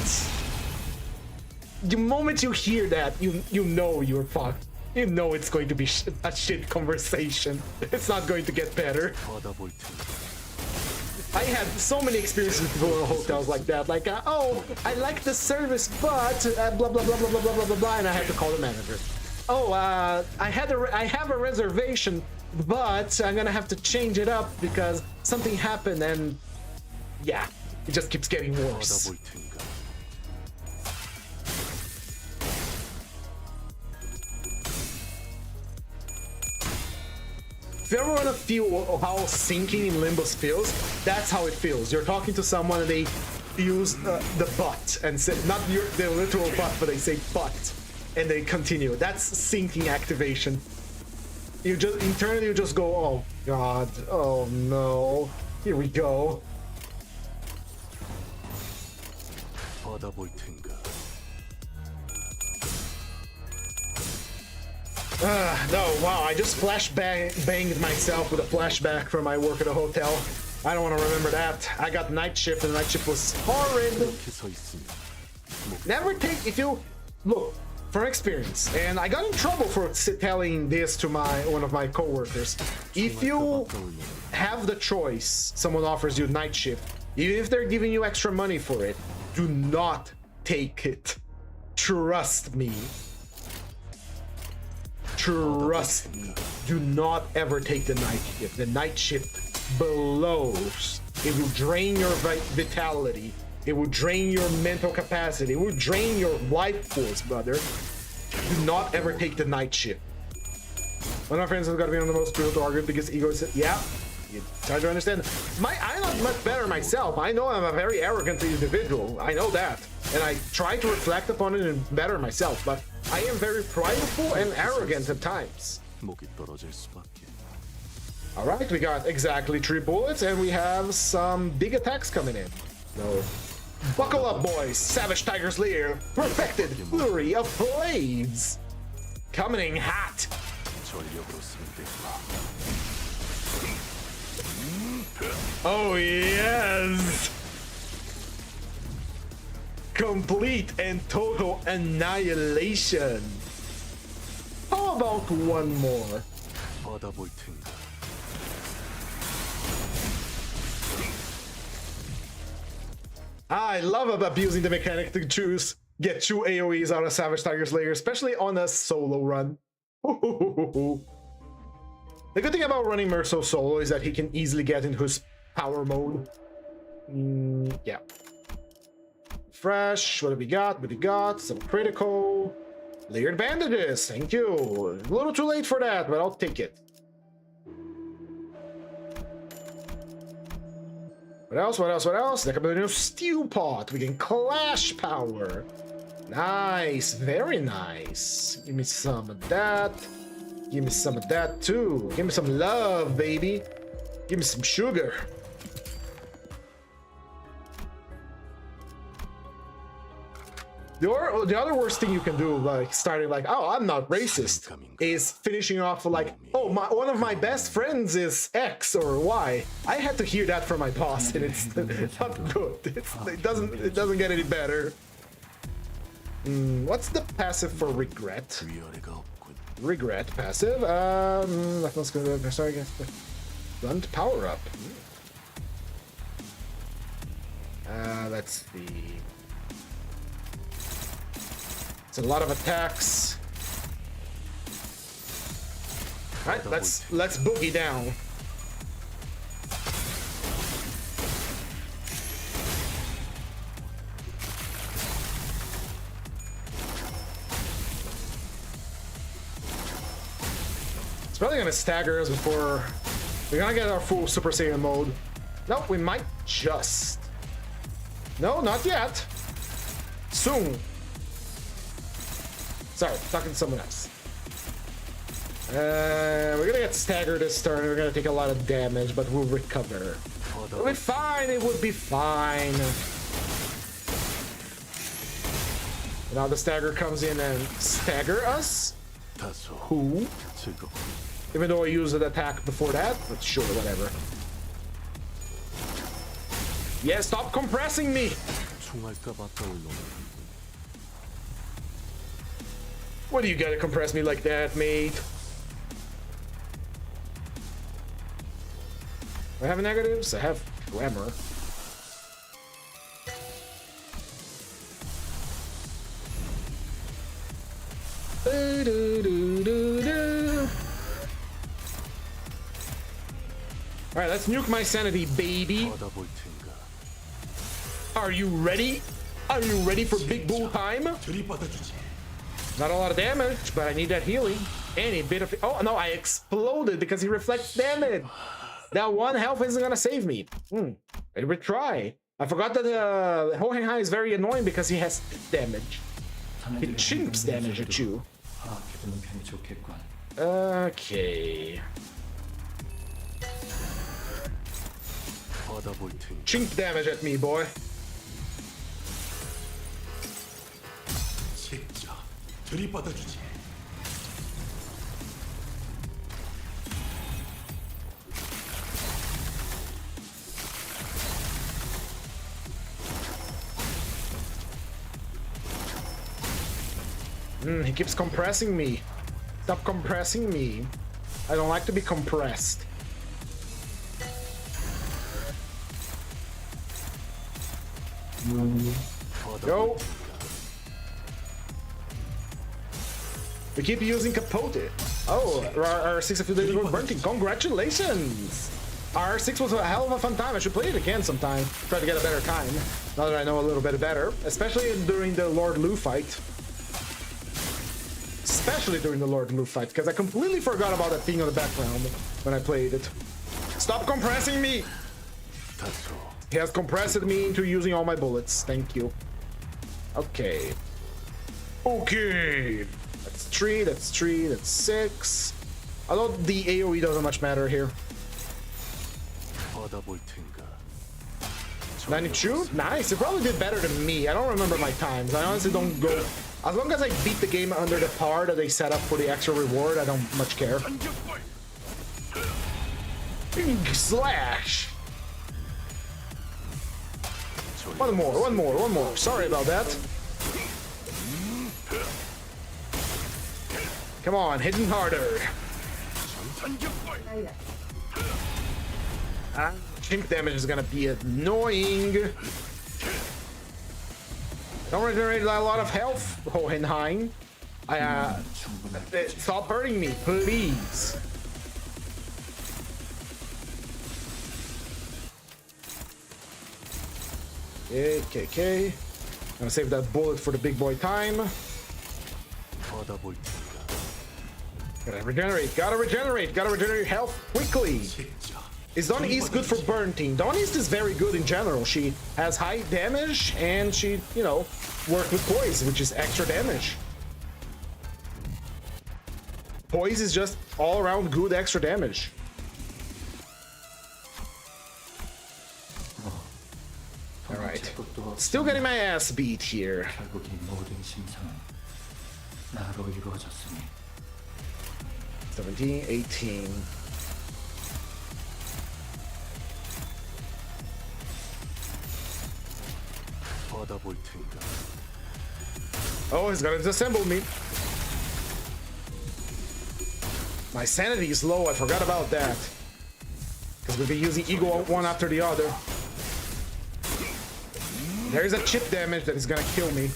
the moment you hear that, you know you're fucked. You know it's going to be a shit conversation. It's not going to get better. I had so many experiences with people in hotels like that. Like, oh, I like the service, but blah blah blah blah blah blah blah blah blah, and I have to call the manager. Oh, I have a reservation, but I'm gonna have to change it up because something happened, and yeah, it just keeps getting worse. If you ever want to feel how sinking in Limbus feels, that's how it feels. You're talking to someone and they use the butt and say, not the literal butt, but they say butt, and they continue. That's sinking activation. You just internally you just go, oh god, oh no, here we go. No, wow, I just banged myself with a flashback from my work at a hotel. I don't want to remember that. I got night shift, and the night shift was horrid. Never take, if you, look, from experience, and I got in trouble for telling this to one of my coworkers. If you have the choice, someone offers you night shift, even if they're giving you extra money for it, do not take it. Trust me. Trust me. Do not ever take the night shift. The night shift blows. It will drain your vitality. It will drain your mental capacity. It will drain your life force, brother. Do not ever take the night shift. One of my friends has got to be on the most brutal to argue because ego said, yeah, you try to understand. I'm not much better myself. I know I'm a very arrogant individual. I know that. And I try to reflect upon it and better myself, but I am very prideful and arrogant at times. Alright, we got exactly 3 bullets, and we have some big attacks coming in. So, buckle up, boys! Savage Tiger's Lair, perfected flurry of blades! Coming in hot! Oh yes! Complete and total annihilation. How about one more? I love abusing the mechanic to get 2 AoEs out of Savage Tiger's Lair, especially on a solo run. The good thing about running Merso solo is that he can easily get into his power mode. Yeah. Fresh, what have we got? What have we got? Some critical. Layered bandages, thank you. A little too late for that, but I'll take it. What else? What else? What else? There comes a new stew pot. We can clash power. Nice, very nice. Give me some of that. Give me some of that too. Give me some love, baby. Give me some sugar. The other worst thing you can do, like starting like, oh, I'm not racist, is finishing off like, oh, one of my best friends is X or Y. I had to hear that from my boss, and it's not good. It doesn't get any better. What's the passive for regret? Regret passive. Let's go. Sorry, guys. Run to power up. Let's see. It's a lot of attacks. All right, let's boogie down. It's probably gonna stagger us before we're gonna get our full Super Saiyan mode. Nope, we might just. No, not yet. Soon. Sorry, talking to someone else. We're gonna get staggered this turn. We're gonna take a lot of damage, but we'll recover. It'll be fine. It would be fine. Now the stagger comes in and stagger us. Who? Even though I used an attack before that, but sure, whatever. Yeah, stop compressing me. What do you gotta compress me like that, mate? Do I have negatives? I have grammar. Alright, let's nuke my sanity, baby. Are you ready? Are you ready for big bull time? Not a lot of damage, but I need that healing. Any bit of... Oh, no, I exploded because he reflects damage. That one health isn't gonna save me. Maybe we try. I forgot that Hohenheim is very annoying because he has damage. He chimps damage at you. Okay. Chimp damage at me, boy. He keeps compressing me. Stop compressing me. I don't like to be compressed. Go. We keep using Capote. Oh, R6 a few days ago, Bunting. Congratulations! R6 was a hell of a fun time. I should play it again sometime. Try to get a better time. Now that I know a little bit better. Especially during the Lord Lu fight. Especially during the Lord Lu fight, because I completely forgot about that thing on the background when I played it. Stop compressing me! He has compressed me into using all my bullets. Thank you. Okay. Okay. That's 3, that's 3, that's 6. Although the AoE doesn't much matter here. 92? Nice. It probably did better than me. I don't remember my times. I honestly don't go... As long as I beat the game under the par that they set up for the extra reward, I don't much care. Slash! One more. Sorry about that. Come on, hitting harder. Chimp damage is gonna be annoying. Don't regenerate a lot of health, Hohenheim. Stop hurting me, please. Okay. Gonna save that bullet for the big boy time. Gotta regenerate health quickly. Is Dawn East good for burn team? Dawn East is very good in general. She has high damage and she, you know, works with poise, which is extra damage. Poise is just all around good extra damage. Alright. Still getting my ass beat here. 17, 18. Oh, he's gonna disassemble me. My sanity is low, I forgot about that. Because we've been using Ego one after the other. There's a chip damage that is gonna kill me.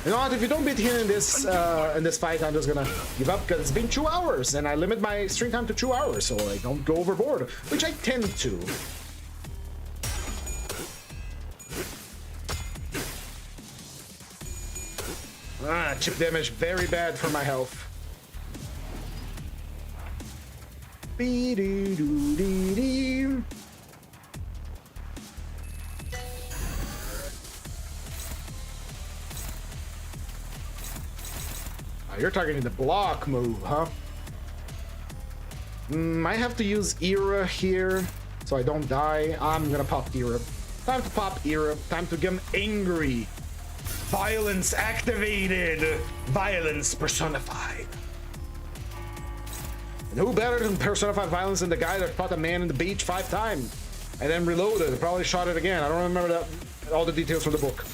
You know what, if you don't beat him in this fight, I'm just gonna give up because it's been 2 hours and I limit my stream time to 2 hours so I don't go overboard, which I tend to. Chip damage, very bad for my health. Be-doo-doo-dee-dee. You're targeting the block move, huh? Might have to use Era here so I don't die. I'm gonna pop Era. Time to pop Era. Time to get him angry. Violence activated. Violence personified. And who better than personify violence than the guy that fought a man in the beach 5 times? and then reloaded. Probably shot it again. I don't remember that, all the details from the book.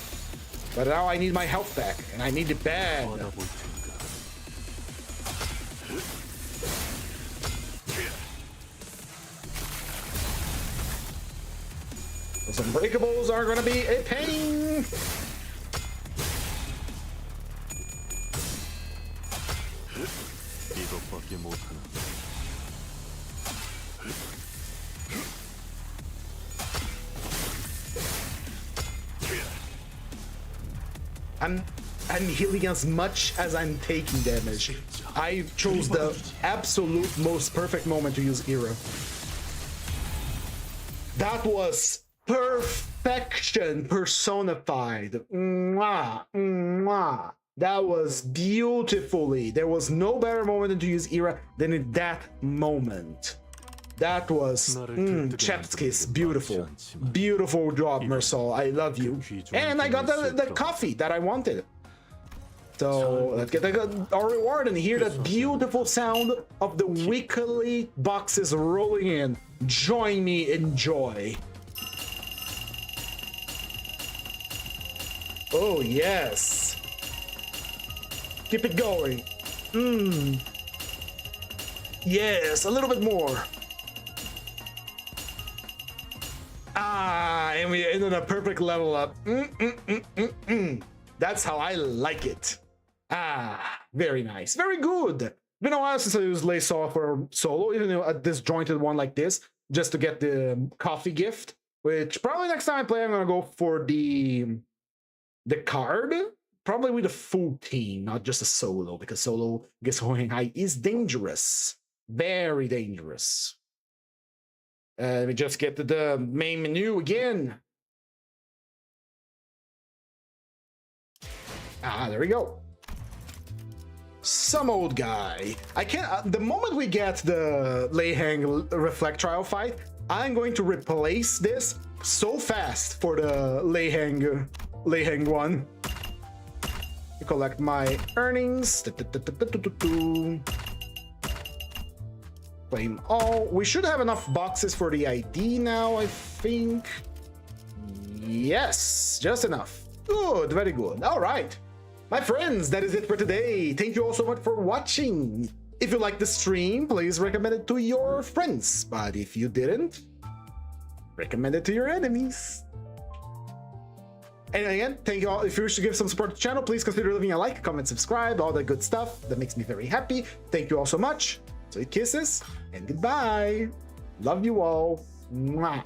But now I need my health back, and I need it bad. Those unbreakables are gonna be a pain. I'm healing as much as I'm taking damage. I chose the absolute most perfect moment to use Era. That was perfection personified. Mwah, mwah. That was beautifully. There was no better moment to use Era than in that moment. That was chef's kiss. Beautiful. Beautiful job, Mersal. I love you. And I got the coffee that I wanted. So let's get our reward and hear that beautiful sound of the weekly boxes rolling in. Join me in joy. Oh, yes. Keep it going. Yes, a little bit more. Ah, and we ended a perfect level up. That's how I like it. Ah, very nice. Very good. Been a while since I used Lay Saw for solo, even a disjointed one like this, just to get the coffee gift, which probably next time I play, I'm gonna go for the card. Probably with a full team, not just a solo, because solo gets going high is dangerous. Very dangerous. Let me just get to the main menu again. Ah, there we go. Some old guy. I can't. The moment we get the lay hang reflect trial fight, I'm going to replace this so fast for the lay hang one. Collect my earnings. Claim all. We should have enough boxes for the ID now, I think. Yes, just enough. Good, very good. All right. My friends, that is it for today. Thank you all so much for watching. If you liked the stream, please recommend it to your friends. But if you didn't, recommend it to your enemies. And again, thank you all. If you wish to give some support to the channel, please consider leaving a like, comment, subscribe, all that good stuff. That makes me very happy. Thank you all so much. Sweet kisses and goodbye. Love you all. Mwah.